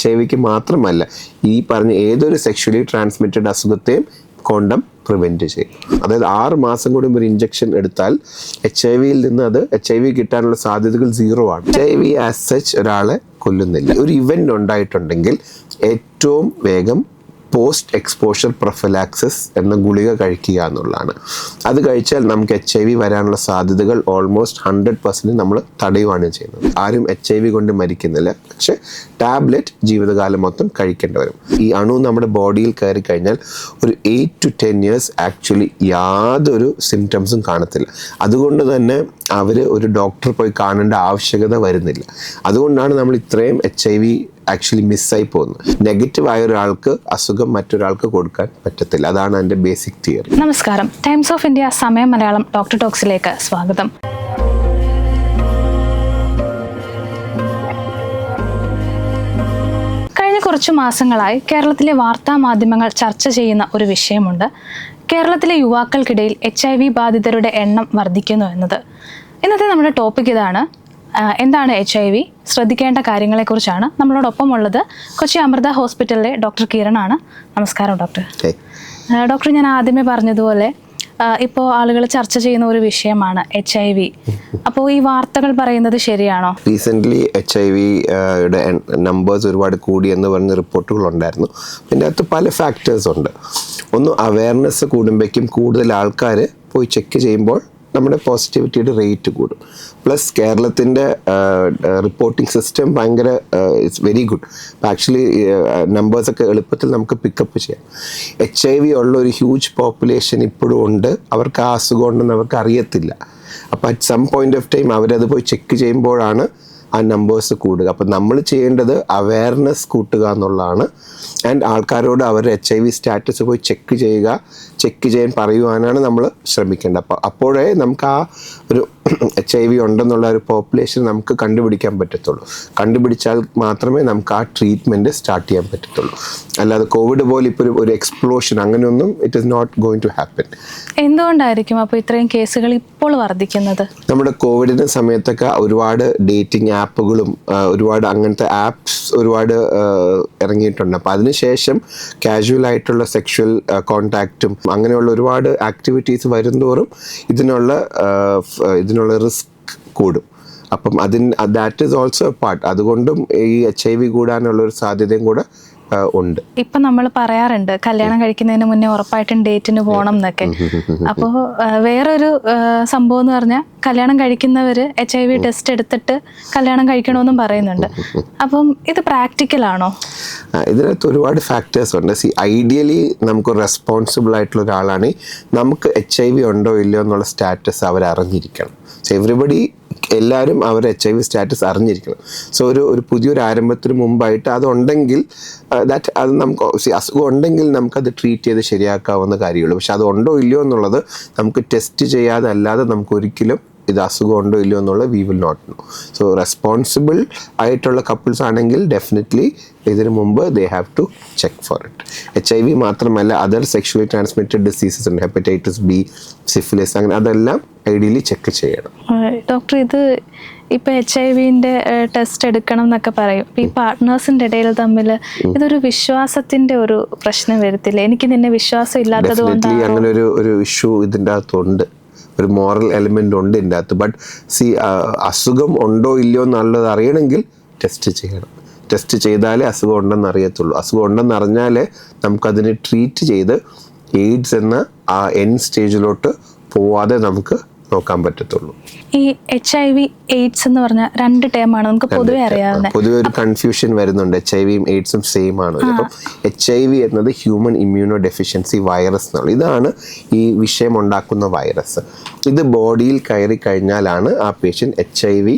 HIV മാത്രമല്ല, ഈ പറഞ്ഞ ഏതൊരു സെക്ഷലി ട്രാൻസ്മിറ്റഡ് അസുഖത്തെയും കോണ്ടം പ്രിവെൻറ്റ് ചെയ്യും. അതായത് 6 മാസം കൂടുമ്പോൾ ഒരു ഇഞ്ചക്ഷൻ എടുത്താൽ HIV നിന്ന് HIV കിട്ടാനുള്ള സാധ്യതകൾ 0 ആണ്. HIV ആസ് സച്ച് ഒരാളെ കൊല്ലുന്നില്ല. ഒരു ഇവൻ്റ് ഉണ്ടായിട്ടുണ്ടെങ്കിൽ ഏറ്റവും വേഗം പോസ്റ്റ് എക്സ്പോഷർ പ്രൊഫലാക്സിസ് എന്ന ഗുളിക കഴിക്കുക എന്നുള്ളതാണ്. അത് കഴിച്ചാൽ നമുക്ക് HIV വരാനുള്ള സാധ്യതകൾ ഓൾമോസ്റ്റ് 100% നമ്മൾ തടയുകയാണ് ചെയ്യുന്നത്. ആരും HIV കൊണ്ട് മരിക്കുന്നില്ല, പക്ഷെ ടാബ്ലറ്റ് ജീവിതകാലം മൊത്തം കഴിക്കേണ്ടി വരും. ഈ അണു നമ്മുടെ ബോഡിയിൽ കയറി കഴിഞ്ഞാൽ ഒരു 8 to 10 years ആക്ച്വലി യാതൊരു സിംറ്റംസും കാണത്തില്ല. അതുകൊണ്ട് തന്നെ അവർ ഒരു ഡോക്ടറെ പോയി കാണേണ്ട ആവശ്യകത വരുന്നില്ല. അതുകൊണ്ടാണ് നമ്മൾ ഇത്രയും HIV ആക്ച്വലി മിസ്സായി പോകുന്നത്. നെഗറ്റീവ് ആയ ഒരാൾക്ക് അസുഖം മറ്റൊരാൾക്ക് കൊടുക്കാൻ പറ്റത്തില്ല. അതാണ് അതിൻ്റെ ബേസിക് തിയറി. നമസ്കാരം, ടൈംസ് ഓഫ് ഇന്ത്യ സമയം മലയാളം ഡോക്ടർ ടോക്സിലേക്ക് സ്വാഗതം. കഴിഞ്ഞ കുറച്ചു മാസങ്ങളായി കേരളത്തിലെ വാർത്താ മാധ്യമങ്ങൾ ചർച്ച ചെയ്യുന്ന ഒരു വിഷയമുണ്ട്. കേരളത്തിലെ യുവാക്കൾക്കിടയിൽ HIV ബാധിതരുടെ എണ്ണം വർദ്ധിക്കുന്നു എന്നത്. ഇന്നത്തെ നമ്മുടെ ടോപ്പിക് ഇതാണ്. എന്താണ് HIV? ശ്രദ്ധിക്കേണ്ട കാര്യങ്ങളെക്കുറിച്ചാണ്. നമ്മളോടൊപ്പം ഉള്ളത് കൊച്ചി അമൃത ഹോസ്പിറ്റലിലെ ഡോക്ടർ കിരണാണ്. നമസ്കാരം ഡോക്ടർ. ഡോക്ടർ, ഞാൻ ആദ്യമേ പറഞ്ഞതുപോലെ ഇപ്പോൾ ആളുകൾ ചർച്ച ചെയ്യുന്ന ഒരു വിഷയമാണ് HIV. അപ്പോൾ ഈ വാർത്തകൾ പറയുന്നത് ശരിയാണോ? റീസെൻ്റ്ലി HIV-യുടെ നമ്പേഴ്സ് ഒരുപാട് കൂടി എന്ന് പറഞ്ഞ റിപ്പോർട്ടുകൾ ഉണ്ടായിരുന്നു. പിന്നെ അത് പല ഫാക്ടേഴ്സ് ഉണ്ട്. ഒന്ന്, അവയർനെസ് കൂടുമ്പോഴേക്കും കൂടുതൽ ആൾക്കാർ പോയി ചെക്ക് ചെയ്യുമ്പോൾ നമ്മുടെ പോസിറ്റിവിറ്റിയുടെ റേറ്റ് കൂടും. പ്ലസ് കേരളത്തിൻ്റെ റിപ്പോർട്ടിംഗ് സിസ്റ്റം ഭയങ്കര ഇറ്റ്സ് വെരി ഗുഡ്. അപ്പോൾ ആക്ച്വലി നമ്പേഴ്സൊക്കെ എളുപ്പത്തിൽ നമുക്ക് പിക്കപ്പ് ചെയ്യാം. HIV ഉള്ള ഒരു ഹ്യൂജ് പോപ്പുലേഷൻ ഇപ്പോഴും ഉണ്ട്. അവർക്ക് ആ അസുഖം ഉണ്ടെന്ന് അവർക്ക് അറിയത്തില്ല. അപ്പോൾ at some point of time അവരത് പോയി ചെക്ക് ചെയ്യുമ്പോഴാണ് ആ നമ്പേഴ്സ് കൂടുക. അപ്പം നമ്മൾ ചെയ്യേണ്ടത് അവയർനെസ് കൂട്ടുക എന്നുള്ളതാണ്. ആൻഡ് ആൾക്കാരോട് അവരുടെ HIV സ്റ്റാറ്റസ് പോയി ചെക്ക് ചെയ്യാൻ പറയുവാനാണ് നമ്മൾ ശ്രമിക്കേണ്ടത്. അപ്പോഴേ നമുക്ക് ആ ഒരു HIV ഉണ്ടെന്നുള്ള ഒരു പോപ്പുലേഷൻ നമുക്ക് കണ്ടുപിടിക്കാൻ പറ്റത്തുള്ളൂ. കണ്ടുപിടിച്ചാൽ മാത്രമേ നമുക്ക് ആ ട്രീറ്റ്മെൻറ്റ് സ്റ്റാർട്ട് ചെയ്യാൻ പറ്റത്തുള്ളൂ. അല്ലാതെ കോവിഡ് പോലെ ഇപ്പോൾ ഒരു എക്സ്പ്ലോഷൻ അങ്ങനെയൊന്നും it is not going to happen. എന്തുകൊണ്ടായിരിക്കും അപ്പോൾ ഇത്രയും കേസുകൾ ഇപ്പോൾ വർദ്ധിക്കുന്നത്? നമ്മുടെ കോവിഡിൻ്റെ സമയത്തൊക്കെ ഒരുപാട് ഡേറ്റിംഗ് ആപ്പുകളും ഒരുപാട് അങ്ങനത്തെ ആപ്സ് ഒരുപാട് ഇറങ്ങിയിട്ടുണ്ട്. അപ്പോൾ അതിനുശേഷം കാഷ്വൽ ആയിട്ടുള്ള സെക്ഷൽ കോണ്ടാക്റ്റും അങ്ങനെയുള്ള ഒരുപാട് ആക്ടിവിറ്റീസ് വരുന്തോറും ഇതിനുള്ള റിസ്ക് കൂടും. അപ്പം that is also A part. അതുകൊണ്ടും ഈ HIV കൂടാനുള്ളൊരു സാധ്യതയും കൂടെ ഉണ്ട്. ഇപ്പം നമ്മൾ പറയാറുണ്ട് കല്യാണം കഴിക്കുന്നതിന് മുന്നേ ഉറപ്പായിട്ടും ഡേറ്റിന് പോകണം എന്നൊക്കെ. അപ്പോൾ വേറൊരു സംഭവം എന്ന് പറഞ്ഞാൽ കല്യാണം കഴിക്കുന്നവർ HIV ടെസ്റ്റ് എടുത്തിട്ട് കല്യാണം കഴിക്കണമെന്നും പറയുന്നുണ്ട്. അപ്പം ഇത് പ്രാക്ടിക്കലാണോ? ഇതിനകത്ത് ഒരുപാട് ഫാക്ടേഴ്സ് ഉണ്ട്. ഐഡിയലി നമുക്ക് റെസ്പോൺസിബിൾ ആയിട്ടുള്ള ഒരാളാണെങ്കിൽ നമുക്ക് HIV ഉണ്ടോ ഇല്ലയോ എന്നുള്ള സ്റ്റാറ്റസ് അവർ അറിഞ്ഞിരിക്കണം. എല്ലാവരും അവർ HIV സ്റ്റാറ്റസ് അറിഞ്ഞിരിക്കണം. സോ ഒരു പുതിയൊരു ആരംഭത്തിന് മുമ്പായിട്ട് അതുണ്ടെങ്കിൽ അത് നമുക്ക് അസുഖം ഉണ്ടെങ്കിൽ നമുക്കത് ട്രീറ്റ് ചെയ്ത് ശരിയാക്കാവുന്ന കാര്യമുള്ളൂ. പക്ഷെ അതുണ്ടോ ഇല്ലയോ എന്നുള്ളത് നമുക്ക് ടെസ്റ്റ് ചെയ്യാതെ അല്ലാതെ നമുക്ക് ഒരിക്കലും ഇത് അസുഖം ഉണ്ടോ ഇല്ലയോ എന്നുള്ളത് we will not know. So responsible ആയിട്ടുള്ള കപ്പിൾസ് ആണെങ്കിൽ ഡെഫിനറ്റ്ലി ഇതിനു മുമ്പ് they have to check for it. HIV മാത്രമല്ല, അതർ സെക്ഷുവലി ട്രാൻസ്മിറ്റഡ് ഡിസീസസ് ഉണ്ട്. ഹെപ്പറ്റൈറ്റിസ് B, സിഫിലിസ്, അങ്ങനെ അതെല്ലാം ഐഡിയലി ചെക്ക് ചെയ്യണം. ഡോക്ടർ, ഇത് ഇപ്പം HIV-ന്റെ ടെസ്റ്റ് എടുക്കണം എന്നൊക്കെ പറയും. ഈ പാർട്ട്നേഴ്സിൻ്റെ ഇടയിൽ തമ്മിൽ ഇതൊരു വിശ്വാസത്തിൻ്റെ ഒരു പ്രശ്നം വരത്തില്ല? എനിക്ക് നിന്നെ വിശ്വാസം ഇല്ലാത്തത് കൊണ്ടാണ് അങ്ങനെ ഒരു ഇഷ്യൂ ഇതിൻ്റെ അകത്തുണ്ട്. ഒരു മോറൽ എലിമെൻ്റ് ഉണ്ട് ഇതിൻ്റെ അകത്ത്. ബട്ട് അസുഖം ഉണ്ടോ ഇല്ലയോ എന്നുള്ളത് അറിയണമെങ്കിൽ ടെസ്റ്റ് ചെയ്യണം. ടെസ്റ്റ് ചെയ്താലേ അസുഖം ഉണ്ടെന്ന് അറിയത്തുള്ളൂ. അസുഖം ഉണ്ടെന്ന് അറിഞ്ഞാലേ നമുക്കതിനെ ട്രീറ്റ് ചെയ്ത് എയ്ഡ്സ് എന്ന ആ സ്റ്റേജിലോട്ട് പോവാതെ നമുക്ക് നോക്കാൻ പറ്റത്തുള്ളൂ. ഈ HIV AIDS എന്ന് പറഞ്ഞ 2 ടേമാണ് നമുക്ക് പൊതുവെ അറിയാവുന്നത്. പൊതുവെ ഒരു കൺഫ്യൂഷൻ വരുന്നുണ്ട്. HIV-യും AIDS-ഉം സെയിം ആണ്. അപ്പം HIV എന്നത് ഹ്യൂമൻ ഇമ്മ്യൂണോ ഡെഫിഷ്യൻസി വൈറസ് എന്നുള്ളത്. ഇതാണ് ഈ വിഷയം ഉണ്ടാക്കുന്ന വൈറസ്. ഇത് ബോഡിയിൽ കയറി കഴിഞ്ഞാലാണ് ആ പേഷ്യൻ്റ് HIV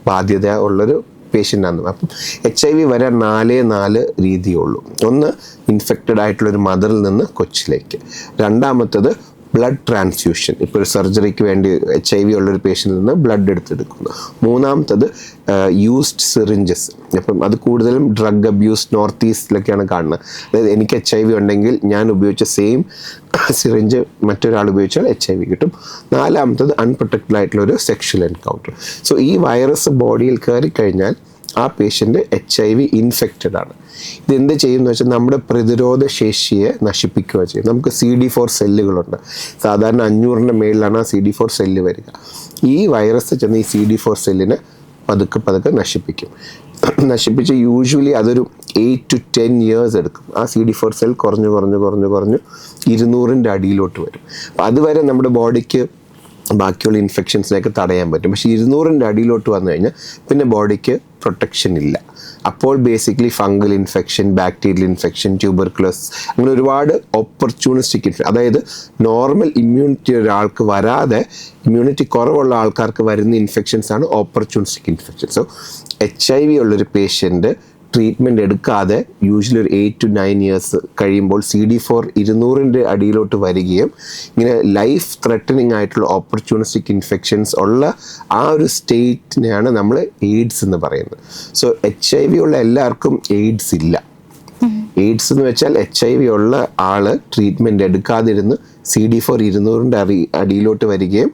ബാധ്യത ഉള്ളൊരു പേഷ്യൻ്റാണ്. അപ്പം HIV വരാൻ 4 രീതിയുള്ളൂ. ഒന്ന്, ഇൻഫെക്റ്റഡ് ആയിട്ടുള്ളൊരു മദറിൽ നിന്ന് കൊച്ചിലേക്ക്. രണ്ടാമത്തത് ബ്ലഡ് ട്രാൻസ്ഫ്യൂഷൻ. ഇപ്പോൾ ഒരു സർജറിക്ക് വേണ്ടി HIV ഉള്ളൊരു പേഷ്യൻ്റിൽ നിന്ന് ബ്ലഡ് എടുത്തെടുക്കുന്നു. മൂന്നാമത്തത് യൂസ്ഡ് സിറിഞ്ചസ്. അപ്പം അത് കൂടുതലും ഡ്രഗ് അബ്യൂസ് നോർത്ത് ഈസ്റ്റിലൊക്കെയാണ് കാണുന്നത്. അതായത് എനിക്ക് HIV ഉണ്ടെങ്കിൽ ഞാൻ ഉപയോഗിച്ച സെയിം സിറിഞ്ച് മറ്റൊരാൾ ഉപയോഗിച്ചാൽ HIV കിട്ടും. നാലാമത്തത് അൺപ്രൊട്ടക്റ്റഡ് ആയിട്ടുള്ളൊരു സെക്ഷൽ എൻകൗണ്ടർ. സോ ഈ വൈറസ് ബോഡിയിൽ കയറി കഴിഞ്ഞാൽ ആ പേഷ്യൻ്റ് HIV ഇൻഫെക്റ്റഡ് ആണ്. ഇതെന്ത് ചെയ്യുമെന്ന് വെച്ചാൽ നമ്മുടെ പ്രതിരോധ ശേഷിയെ നശിപ്പിക്കുക ചെയ്യും. നമുക്ക് CD4 സെല്ലുകളുണ്ട്. സാധാരണ 500ൻ്റെ മേളിലാണ് ആ CD4 സെല്ല് വരിക. ഈ വൈറസ് ചെന്ന് ഈ CD4 സെല്ലിനെ പതുക്കെ നശിപ്പിക്കും. നശിപ്പിച്ച് യൂഷ്വലി അതൊരു 8 to 10 years എടുക്കും. ആ CD4 സെൽ കുറഞ്ഞ് 200ൻ്റെ അടിയിലോട്ട് വരും. അപ്പോൾ അതുവരെ നമ്മുടെ ബോഡിക്ക് ബാക്കിയുള്ള ഇൻഫെക്ഷൻസിനെയൊക്കെ തടയാൻ പറ്റും. പക്ഷേ 200ൻ്റെ അടിയിലോട്ട് വന്നു കഴിഞ്ഞാൽ പിന്നെ ബോഡിക്ക് പ്രൊട്ടക്ഷൻ ഇല്ല. അപ്പോൾ basically fungal infection, bacterial infection, tuberculosis, അങ്ങനെ ഒരുപാട് ഓപ്പർച്യൂണിസ്റ്റിക് ഇൻഫെക്ഷൻ, അതായത് നോർമൽ ഇമ്മ്യൂണിറ്റി ഒരാൾക്ക് വരാതെ ഇമ്മ്യൂണിറ്റി കുറവുള്ള ആൾക്കാർക്ക് വരുന്ന ഇൻഫെക്ഷൻസാണ് ഓപ്പർച്യൂണിസ്റ്റിക് ഇൻഫെക്ഷൻ. സോ HIV ഉള്ളൊരു പേഷ്യൻ്റ് ട്രീറ്റ്മെൻറ്റ് എടുക്കാതെ യൂഷ്വലി ഒരു 8 to 9 years കഴിയുമ്പോൾ CD4 200ൻ്റെ അടിയിലോട്ട് വരികയും ഇങ്ങനെ ലൈഫ് ത്രെട്ടനിങ് ആയിട്ടുള്ള ഓപ്പർച്യൂണിസ്റ്റിക് ഇൻഫെക്ഷൻസ് ഉള്ള ആ ഒരു സ്റ്റേറ്റിനെയാണ് നമ്മൾ എയ്ഡ്സ് എന്ന് പറയുന്നത്. സോ HIV ഉള്ള എല്ലാവർക്കും എയ്ഡ്സ് ഇല്ല. എയ്ഡ്സ് എന്ന് വെച്ചാൽ HIV ഉള്ള ആള് ട്രീറ്റ്മെൻറ്റ് എടുക്കാതിരുന്ന് CD4 200ൻ്റെ അടിയിലോട്ട് വരികയും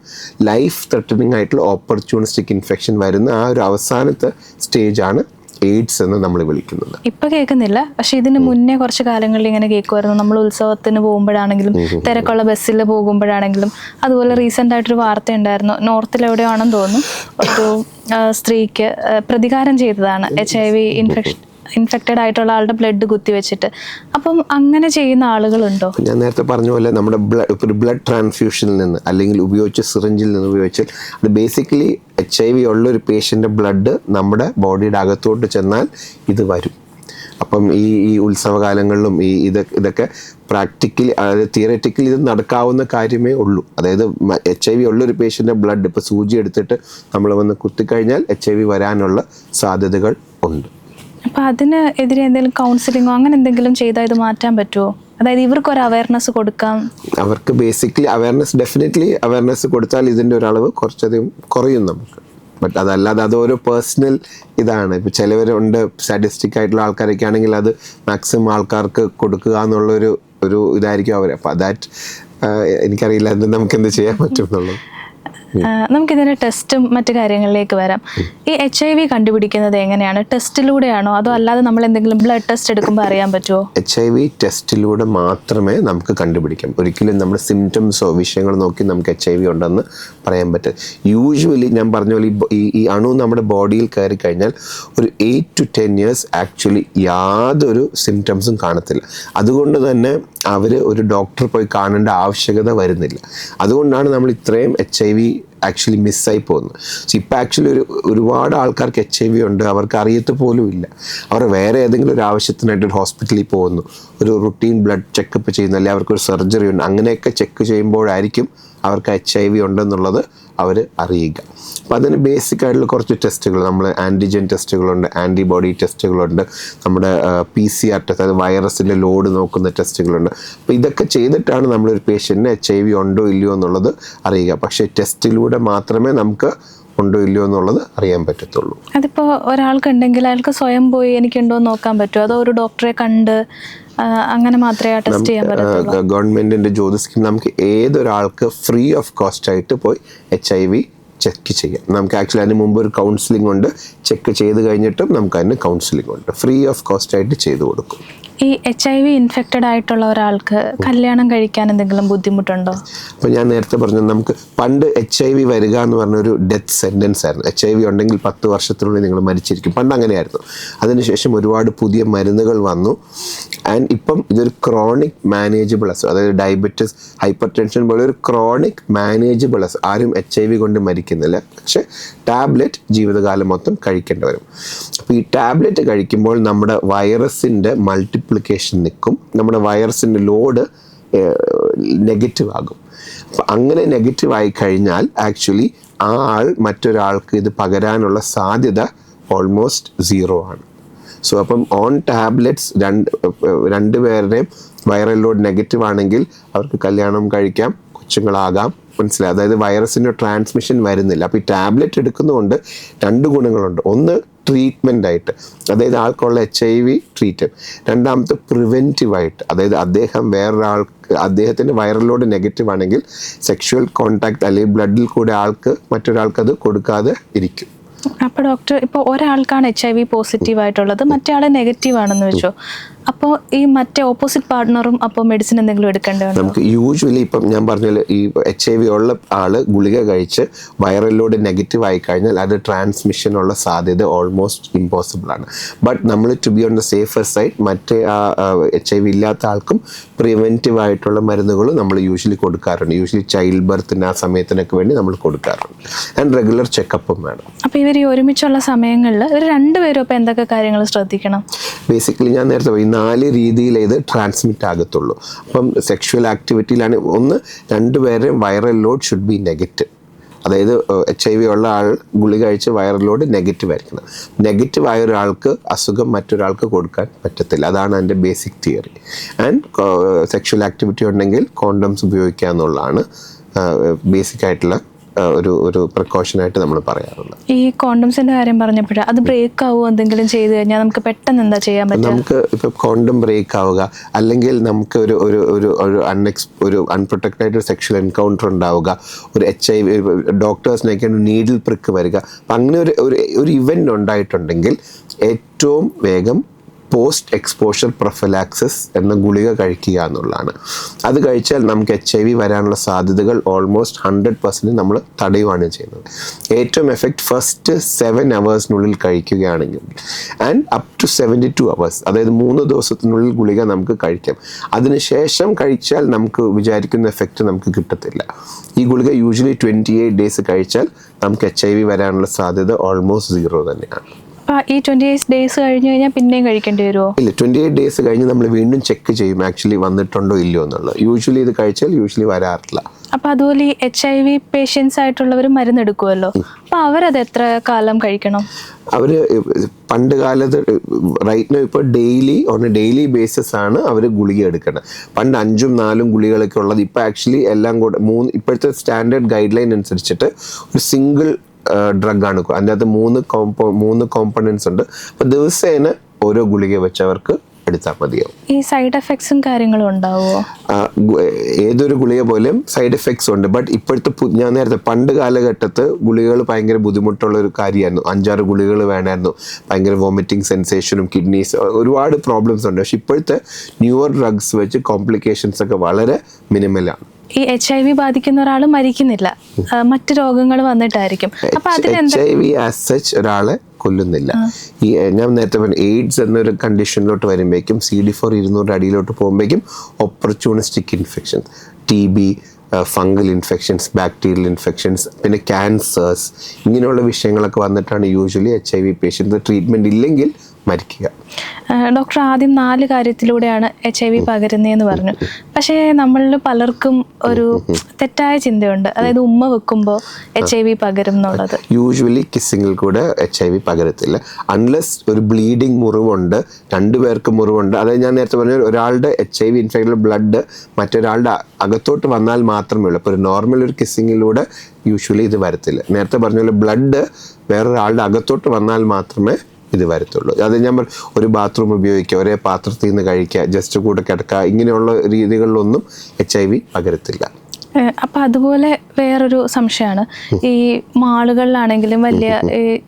ലൈഫ് ത്രെട്ടനിങ് ആയിട്ടുള്ള ഓപ്പർച്യൂണിസ്റ്റിക് ഇൻഫെക്ഷൻ വരുന്ന ആ ഒരു അവസാനത്തെ സ്റ്റേജാണ് എയ്ഡ്സ് എന്ന് നമ്മൾ വിളിക്കുന്നത്. ഇപ്പൊ കേൾക്കുന്നില്ല, പക്ഷെ ഇതിന് മുന്നേ കുറച്ച് കാലങ്ങളിൽ ഇങ്ങനെ കേൾക്കുമായിരുന്നു. നമ്മൾ ഉത്സവത്തിന് പോകുമ്പോഴാണെങ്കിലും തിരക്കുള്ള ബസ്സിൽ പോകുമ്പോഴാണെങ്കിലും. അതുപോലെ റീസെന്റ് ആയിട്ടൊരു വാർത്ത ഉണ്ടായിരുന്നു, നോർത്തിലെവിടെയോ ആണെന്ന് തോന്നുന്നു, ഒരു സ്ത്രീക്ക് പ്രതികാരം ചെയ്തതാണ് HIV ഇൻഫെക്റ്റഡ് ആയിട്ടുള്ള ആളുടെ ബ്ലഡ് കുത്തിവെച്ചിട്ട്. അപ്പം അങ്ങനെ ചെയ്യുന്ന ആളുകളുണ്ടോ? ഞാൻ നേരത്തെ പറഞ്ഞ പോലെ നമ്മുടെ ഒരു ബ്ലഡ് ട്രാൻസ്ഫ്യൂഷനിൽ നിന്ന് അല്ലെങ്കിൽ ഉപയോഗിച്ച സിറിഞ്ചിൽ നിന്ന് ഉപയോഗിച്ചാൽ അത് ബേസിക്കലി HIV ഉള്ളൊരു പേഷ്യൻ്റെ ബ്ലഡ് നമ്മുടെ ബോഡിയുടെ അകത്തോട്ട് ചെന്നാൽ ഇത് വരും. അപ്പം ഈ ഉത്സവകാലങ്ങളിലും ഇതൊക്കെ പ്രാക്ടിക്കലി, അതായത് തിയററ്റിക്കലി ഇത് നടക്കാവുന്ന കാര്യമേ ഉള്ളൂ. അതായത് HIV ഉള്ളൊരു പേഷ്യൻ്റെ ബ്ലഡ് ഇപ്പോൾ സൂചി എടുത്തിട്ട് നമ്മൾ വന്ന് കുത്തിക്കഴിഞ്ഞാൽ HIV വരാനുള്ള സാധ്യതകൾ ഉണ്ട്. അപ്പം അതിന് എതിരെ എന്തെങ്കിലും കൗൺസിലിങ്ങോ അങ്ങനെ എന്തെങ്കിലും ചെയ്താൽ ഇത് മാറ്റാൻ പറ്റുമോ? അതായത് ഇവർക്കൊരു അവയർനെസ് കൊടുക്കാം. അവർക്ക് ബേസിക്കലി ഡെഫിനറ്റ്ലി അവയർനെസ് കൊടുത്താൽ ഇതിൻ്റെ ഒരളവ് കുറച്ചധികം കുറയും നമുക്ക്. ബട്ട് അതല്ലാതെ അതൊരു പേഴ്സണൽ ഇതാണ്. ഇപ്പോൾ ചിലവരുണ്ട് സാഡിസ്റ്റിക് ആയിട്ടുള്ള ആൾക്കാരൊക്കെ ആണെങ്കിൽ അത് മാക്സിമം ആൾക്കാർക്ക് കൊടുക്കുക എന്നുള്ളൊരു ഇതായിരിക്കും അവർ. അപ്പോൾ ദാറ്റ് എനിക്കറിയില്ല നമുക്ക് എന്ത് ചെയ്യാൻ പറ്റും എന്നുള്ളത്. നമുക്കിതിൻ്റെ ടെസ്റ്റും മറ്റു കാര്യങ്ങളിലേക്ക് വരാം. ഈ HIV കണ്ടുപിടിക്കുന്നത് എങ്ങനെയാണ്? ടെസ്റ്റിലൂടെയാണോ അതോ അല്ലാതെ നമ്മൾ എന്തെങ്കിലും ബ്ലഡ് ടെസ്റ്റ് എടുക്കുമ്പോൾ അറിയാൻ പറ്റുമോ? HIV ടെസ്റ്റിലൂടെ മാത്രമേ നമുക്ക് കണ്ടുപിടിക്കാം. ഒരിക്കലും നമ്മുടെ സിംറ്റംസോ വിഷയങ്ങൾ നോക്കി നമുക്ക് HIV ഉണ്ടെന്ന് പറയാൻ പറ്റും. യൂഷ്വലി ഞാൻ പറഞ്ഞ പോലെ ഈ അണു നമ്മുടെ ബോഡിയിൽ കയറി കഴിഞ്ഞാൽ ഒരു 8 to 10 years ആക്ച്വലി യാതൊരു സിംറ്റംസും കാണത്തില്ല. അതുകൊണ്ട് തന്നെ അവർ ഒരു ഡോക്ടറെ പോയി കാണേണ്ട ആവശ്യകത വരുന്നില്ല. അതുകൊണ്ടാണ് നമ്മൾ ഇത്രയും HIV ആക്ച്വലി മിസ്സായി പോകുന്നത്. സോ ഇപ്പോൾ ആക്ച്വലി ഒരുപാട് ആൾക്കാർക്ക് HIV ഉണ്ട്, അവർക്ക് അറിയത്ത് പോലും ഇല്ല. അവർ വേറെ ഏതെങ്കിലും ഒരു ആവശ്യത്തിനായിട്ട് ഒരു ഹോസ്പിറ്റലിൽ പോകുന്നു, ഒരു റുട്ടീൻ ബ്ലഡ് ചെക്കപ്പ് ചെയ്യുന്നു, അല്ലെങ്കിൽ അവർക്കൊരു സർജറി ഉണ്ട്, അങ്ങനെയൊക്കെ ചെക്ക് ചെയ്യുമ്പോഴായിരിക്കും അവർക്ക് HIV ഉണ്ടെന്നുള്ളത് അവർ അറിയുക. അപ്പോൾ അതിന് ബേസിക് ആയിട്ടുള്ള കുറച്ച് ടെസ്റ്റുകൾ, നമ്മൾ ആൻറ്റിജൻ ടെസ്റ്റുകളുണ്ട്, ആൻറ്റിബോഡി ടെസ്റ്റുകളുണ്ട്, നമ്മുടെ PCR ടെസ്റ്റ്, അതായത് വൈറസിൻ്റെ ലോഡ് നോക്കുന്ന ടെസ്റ്റുകളുണ്ട്. അപ്പോൾ ഇതൊക്കെ ചെയ്തിട്ടാണ് നമ്മളൊരു പേഷ്യൻറ്റിന് HIV ഉണ്ടോ ഇല്ലയോ എന്നുള്ളത് അറിയുക. പക്ഷേ ടെസ്റ്റിലൂടെ മാത്രമേ നമുക്ക് ഉണ്ടോ ഇല്ലയോ എന്നുള്ളത് അറിയാൻ പറ്റത്തുള്ളൂ. അതിപ്പോൾ ഒരാൾക്കുണ്ടെങ്കിൽ അയാൾക്ക് സ്വയം പോയി എനിക്കുണ്ടോ എന്ന് നോക്കാൻ പറ്റുമോ, അതോ ഒരു ഡോക്ടറെ കണ്ട് അങ്ങനെ മാത്രമേ ടെസ്റ്റ് ചെയ്യാൻ പറ്റത്തുള്ളൂ? ഗവൺമെൻറ്റിൻ്റെ ജ്യോതി സ്കീം നമുക്ക് ഏതൊരാൾക്ക് ഫ്രീ ഓഫ് കോസ്റ്റ് ആയിട്ട് പോയി HIV ചെക്ക് ചെയ്യാം. നമുക്ക് ആക്ച്വലി അതിന് മുമ്പ് ഒരു കൗൺസിലിംഗ് ഉണ്ട്. ചെക്ക് ചെയ്ത് കഴിഞ്ഞിട്ടും നമുക്ക് അതിന് കൗൺസിലിംഗ് ഉണ്ട്. ഫ്രീ ഓഫ് കോസ്റ്റ് ആയിട്ട് ചെയ്തു കൊടുക്കും. ഈ HIV ഇൻഫെക്റ്റഡ് ആയിട്ടുള്ള ഒരാൾക്ക് കല്യാണം കഴിക്കാൻ എന്തെങ്കിലും ബുദ്ധിമുട്ടുണ്ടോ? അപ്പോൾ ഞാൻ നേരത്തെ പറഞ്ഞു, നമുക്ക് പണ്ട് HIV വരിക എന്ന് പറഞ്ഞൊരു ഡെത്ത് സെൻറ്റൻസ് ആയിരുന്നു. HIV ഉണ്ടെങ്കിൽ 10 വർഷത്തിനുള്ളിൽ നിങ്ങൾ മരിച്ചിരിക്കും. പണ്ട് അങ്ങനെയായിരുന്നു. അതിനുശേഷം ഒരുപാട് പുതിയ മരുന്നുകൾ വന്നു. ആൻഡ് ഇപ്പം ഇതൊരു ക്രോണിക് മാനേജബിൾ അസുഖം, അതായത് ഡയബറ്റിസ്, ഹൈപ്പർ ടെൻഷൻ പോലെ ഒരു ക്രോണിക് മാനേജബിൾ അസുഖം. ആരും HIV കൊണ്ട് മരിക്കുന്നില്ല, പക്ഷേ ടാബ്ലറ്റ് ജീവിതകാലം മൊത്തം കഴിക്കേണ്ടി വരും. അപ്പോൾ ഈ ടാബ്ലറ്റ് കഴിക്കുമ്പോൾ നമ്മുടെ വൈറസിൻ്റെ മൾട്ടിപ്ലിക്കേഷൻ നിൽക്കും, നമ്മുടെ വൈറസിൻ്റെ ലോഡ് നെഗറ്റീവ് ആകും. അപ്പം അങ്ങനെ നെഗറ്റീവ് ആയി കഴിഞ്ഞാൽ ആക്ച്വലി ആ ആൾ മറ്റൊരാൾക്ക് ഇത് പകരാനുള്ള സാധ്യത ഓൾമോസ്റ്റ് 0 ആണ്. സോ അപ്പം ഓൺ ടാബ്ലറ്റ്സ് രണ്ടുപേരുടെയും വൈറൽ ലോഡ് നെഗറ്റീവ് ആണെങ്കിൽ അവർക്ക് കല്യാണം കഴിക്കാം, കൊച്ചുങ്ങളാകാം, മനസ്സിലായി. അതായത് വൈറസിൻ്റെ ട്രാൻസ്മിഷൻ വരുന്നില്ല. അപ്പോൾ ഈ ടാബ്ലറ്റ് എടുക്കുന്നതുകൊണ്ട് 2 ഗുണങ്ങളുണ്ട്. ഒന്ന് ട്രീറ്റ്മെൻ്റ് ആയിട്ട്, അതായത് ആൾക്കുള്ള HIV ട്രീറ്റ്. രണ്ടാമത്തെ പ്രിവെൻറ്റീവായിട്ട്, അതായത് അദ്ദേഹത്തിൻ്റെ വൈറൽ ലോഡ് നെഗറ്റീവ് ആണെങ്കിൽ സെക്ഷുവൽ കോൺടാക്ട് അല്ലെങ്കിൽ ബ്ലഡിൽ കൂടെ മറ്റൊരാൾക്ക് അത് കൊടുക്കാതെ ഇരിക്കും. അപ്പോൾ ഡോക്ടർ, ഇപ്പോൾ ഒരാൾക്കാണ് HIV പോസിറ്റീവ് ആയിട്ടുള്ളത്, മറ്റേ ആൾ നെഗറ്റീവ് ആണെന്ന് വെച്ചോ, അപ്പോൾ ഈ മറ്റേ ഓപ്പോസിറ്റ് പാർട്ട്ണറും അപ്പോൾ മെഡിസിൻ എന്തെങ്കിലും എടുക്കേണ്ടതുണ്ടോ? നമുക്ക് യൂഷ്വലി ഇപ്പം ഞാൻ പറഞ്ഞാൽ ഈ HIV ഉള്ള ആള് ഗുളിക കഴിച്ച് വൈറൽ ലോഡ് നെഗറ്റീവ് ആയി കഴിഞ്ഞാൽ അത് ട്രാൻസ്മിഷനുള്ള സാധ്യത ഓൾമോസ്റ്റ് ഇമ്പോസിബിൾ ആണ്. ബട്ട് നമ്മൾ to be on the safer side മറ്റേ HIV ഇല്ലാത്ത ആൾക്കും പ്രിവെൻറ്റീവ് ആയിട്ടുള്ള മരുന്നുകൾ നമ്മൾ യൂഷ്വലി കൊടുക്കാറുണ്ട്. യൂഷ്വലി ചൈൽഡ് ബർത്തിന് ആ സമയത്തിനൊക്കെ വേണ്ടി നമ്മൾ കൊടുക്കാറുണ്ട്. ആൻഡ് റെഗുലർ ചെക്കപ്പും വേണം. അപ്പോൾ ഇവർ ഒരുമിച്ചുള്ള സമയങ്ങളിൽ ഇവർ രണ്ടുപേരും അപ്പോൾ എന്തൊക്കെ കാര്യങ്ങൾ ശ്രദ്ധിക്കണം? ബേസിക്കലി ഞാൻ നേരത്തെ പോയി 4 രീതിയിലേ ഇത് ട്രാൻസ്മിറ്റ് ആകത്തുള്ളൂ. അപ്പം സെക്ഷുവൽ ആക്ടിവിറ്റിയിലാണ് ഒന്ന്, രണ്ടുപേരെയും viral load should be negative. അതായത് HIV ഉള്ള ആൾ ഗുളിക കഴിച്ച് വൈറൽ ലോഡ് നെഗറ്റീവ് ആയിരിക്കണം. നെഗറ്റീവ് ആയ ഒരാൾക്ക് അസുഖം മറ്റൊരാൾക്ക് കൊടുക്കാൻ പറ്റത്തില്ല. അതാണ് അതിൻ്റെ basic theory. And sexual activity ഉണ്ടെങ്കിൽ കോണ്ടംസ് ഉപയോഗിക്കുക എന്നുള്ളതാണ് ബേസിക് ആയിട്ടുള്ള ഒരു പ്രിക്കോഷനായിട്ട് നമ്മൾ പറയാറുള്ളത്. ഈ കോണ്ടംസിന്റെ കാര്യം പറഞ്ഞപ്പോഴേ, അത് ബ്രേക്ക് ആവുമോ എന്തെങ്കിലും ചെയ്തു കഴിഞ്ഞാൽ നമുക്ക് പെട്ടെന്ന് എന്താ ചെയ്യാൻ പറ്റുക? നമുക്ക് ഇപ്പോൾ കോണ്ടം ബ്രേക്ക് ആവുക, അല്ലെങ്കിൽ നമുക്ക് ഒരു അൺപ്രൊട്ടക്റ്റഡ് ആയിട്ട് സെക്ഷൽ എൻകൗണ്ടർ ഉണ്ടാവുക, ഒരു HIV ഡോക്ടേഴ്സിനൊക്കെ നീഡിൽ പ്രിക്ക് വരിക, അപ്പം അങ്ങനെ ഒരു ഇവൻ്റ് ഉണ്ടായിട്ടുണ്ടെങ്കിൽ ഏറ്റവും വേഗം പോസ്റ്റ് എക്സ്പോഷർ പ്രൊഫലാക്സിസ് എന്ന ഗുളിക കഴിക്കുക എന്നുള്ളതാണ്. അത് കഴിച്ചാൽ നമുക്ക് HIV വരാനുള്ള സാധ്യതകൾ ഓൾമോസ്റ്റ് 100% നമ്മൾ തടയുകയാണ് ചെയ്യുന്നത്. ഏറ്റവും എഫക്റ്റ് ഫസ്റ്റ് 7 hours കഴിക്കുകയാണെങ്കിൽ, ആൻഡ് അപ് ടു 72 hours, അതായത് 3 ദിവസത്തിനുള്ളിൽ ഗുളിക നമുക്ക് കഴിക്കാം. അതിനുശേഷം കഴിച്ചാൽ നമുക്ക് വിചാരിക്കുന്ന എഫക്റ്റ് നമുക്ക് കിട്ടത്തില്ല. ഈ ഗുളിക യൂഷ്വലി 28 days കഴിച്ചാൽ നമുക്ക് HIV വരാനുള്ള സാധ്യത ഓൾമോസ്റ്റ് 0 തന്നെയാണ്. ഈ 28 days കഴിഞ്ഞ് കഴിഞ്ഞാൽ പിന്നെയും കഴിക്കേണ്ടി വരുമോ? ഇല്ല, 28 days കഴിഞ്ഞ് നമ്മൾ വീണ്ടും ചെക്ക് ചെയ്യും ആക്ച്വലി വന്നിട്ടുണ്ടോ ഇല്ലയോ എന്നുള്ളത്. യൂഷ്വലി ഇത് കഴിച്ചാൽ യൂഷ്വലി വരാറില്ല. അപ്പോൾ അതുപോലെ ഈ HIV പേഷ്യൻസ് ആയിട്ടുള്ളവർ മരുന്നെടുക്കുമല്ലോ, അപ്പോൾ അവരത് എത്ര കാലം കഴിക്കണം? അവർ പണ്ട് കാലത്ത് റൈറ്റ് ഇപ്പോൾ ഡെയിലി ബേസിസ് ആണ് അവർ ഗുളിക എടുക്കുന്നത്. പണ്ട് 5ഉം 4ഉം ഗുളികളൊക്കെ ഉള്ളത് ഇപ്പോൾ ആക്ച്വലി എല്ലാം കൂടെ ഇപ്പോഴത്തെ സ്റ്റാൻഡേർഡ് ഗൈഡ് ലൈൻ അനുസരിച്ചിട്ട് ഒരു സിംഗിൾ ഡ്രഗാണ്. അതിൻ്റെ അകത്ത് 3 കോമ്പണൻസ് ഉണ്ട്. അപ്പോൾ ദിവസേന ഓരോ ഗുളിക വെച്ചവർക്ക് എടുത്താൽ മതിയാവും. ഈ സൈഡ് എഫക്ട്സും കാര്യങ്ങളും ഉണ്ടാവുമോ? ഏതൊരു ഗുളിക പോലും സൈഡ് എഫക്ട്സ് ഉണ്ട്. ബട്ട് ഇപ്പോഴത്തെ ഞാൻ നേരത്തെ പണ്ട് കാലഘട്ടത്ത് ഗുളികകൾ ഭയങ്കര ബുദ്ധിമുട്ടുള്ള ഒരു കാര്യമായിരുന്നു. 5-6 ഗുളികകൾ വേണമായിരുന്നു. ഭയങ്കര വോമിറ്റിംഗ് സെൻസേഷനും കിഡ്നീസ് ഒരുപാട് പ്രോബ്ലംസ് ഉണ്ട്. പക്ഷെ ഇപ്പോഴത്തെ ന്യൂവർ ഡ്രഗ്സ് വെച്ച് കോംപ്ലിക്കേഷൻസ് ഒക്കെ വളരെ മിനിമലാണ്. ഈ HIV ബാധിക്കുന്ന ഒരാൾ മരിക്കുന്നില്ല, മറ്റു രോഗങ്ങൾ വന്നിട്ടായിരിക്കും. HIV ആസ് സച്ച് ഒരാളെ കൊല്ലുന്നില്ല. ഈ ഞാൻ നേരത്തെ പറഞ്ഞു എയ്ഡ്സ് എന്നൊരു കണ്ടീഷനിലോട്ട് വരുമ്പോഴേക്കും CD4 200 അടിയിലോട്ട് പോകുമ്പോഴേക്കും opportunistic infection, TB, fungal infections, bacterial infections, പിന്നെ ക്യാൻസേഴ്സ്, ഇങ്ങനെയുള്ള വിഷയങ്ങളൊക്കെ വന്നിട്ടാണ് യൂഷ്വലി HIV പേഷ്യൻസ് ട്രീറ്റ്മെൻറ്റ് ഇല്ലെങ്കിൽ മരിക്കുക. ഡോക്ടർ ആദ്യം 4 കാര്യത്തിലൂടെയാണ് HIV പകരുന്നതെന്ന് പറഞ്ഞു. പക്ഷേ നമ്മളിൽ പലർക്കും ഒരു തെറ്റായ ചിന്തയുണ്ട്, അതായത് ഉമ്മ വെക്കുമ്പോൾ HIV പകരും എന്നുള്ളത്. യൂഷ്വലി കിസ്സിങ്ങിൽ കൂടെ HIV പകരത്തില്ല അൺലെസ് ഒരു ബ്ലീഡിങ് മുറിവുണ്ട്, 2 പേർക്ക് മുറിവുണ്ട്. അതായത് ഞാൻ നേരത്തെ പറഞ്ഞ ഒരാളുടെ HIV ഇൻഫെക്റ്റഡ് ബ്ലഡ് മറ്റൊരാളുടെ അകത്തോട്ട് വന്നാൽ മാത്രമേ ഉള്ളൂ. ഇപ്പോൾ ഒരു നോർമൽ ഒരു കിസ്സിങ്ങിലൂടെ യൂഷ്വലി ഇത് വരത്തില്ല. നേരത്തെ പറഞ്ഞ പോലെ ബ്ലഡ് വേറൊരാളുടെ അകത്തോട്ട് വന്നാൽ മാത്രമേ ഇത് വരത്തുള്ളൂ. അത് ഞാൻ ഒരു ബാത്റൂം ഉപയോഗിക്കുക, ഒരേ പാത്രത്തിൽ നിന്ന് കഴിക്കുക, ജസ്റ്റ് കൂടെ കിടക്കുക, ഇങ്ങനെയുള്ള രീതികളിലൊന്നും HIV പകരത്തില്ല. അപ്പം അതുപോലെ വേറൊരു സംശയമാണ്, ഈ മാളുകളിലാണെങ്കിലും വലിയ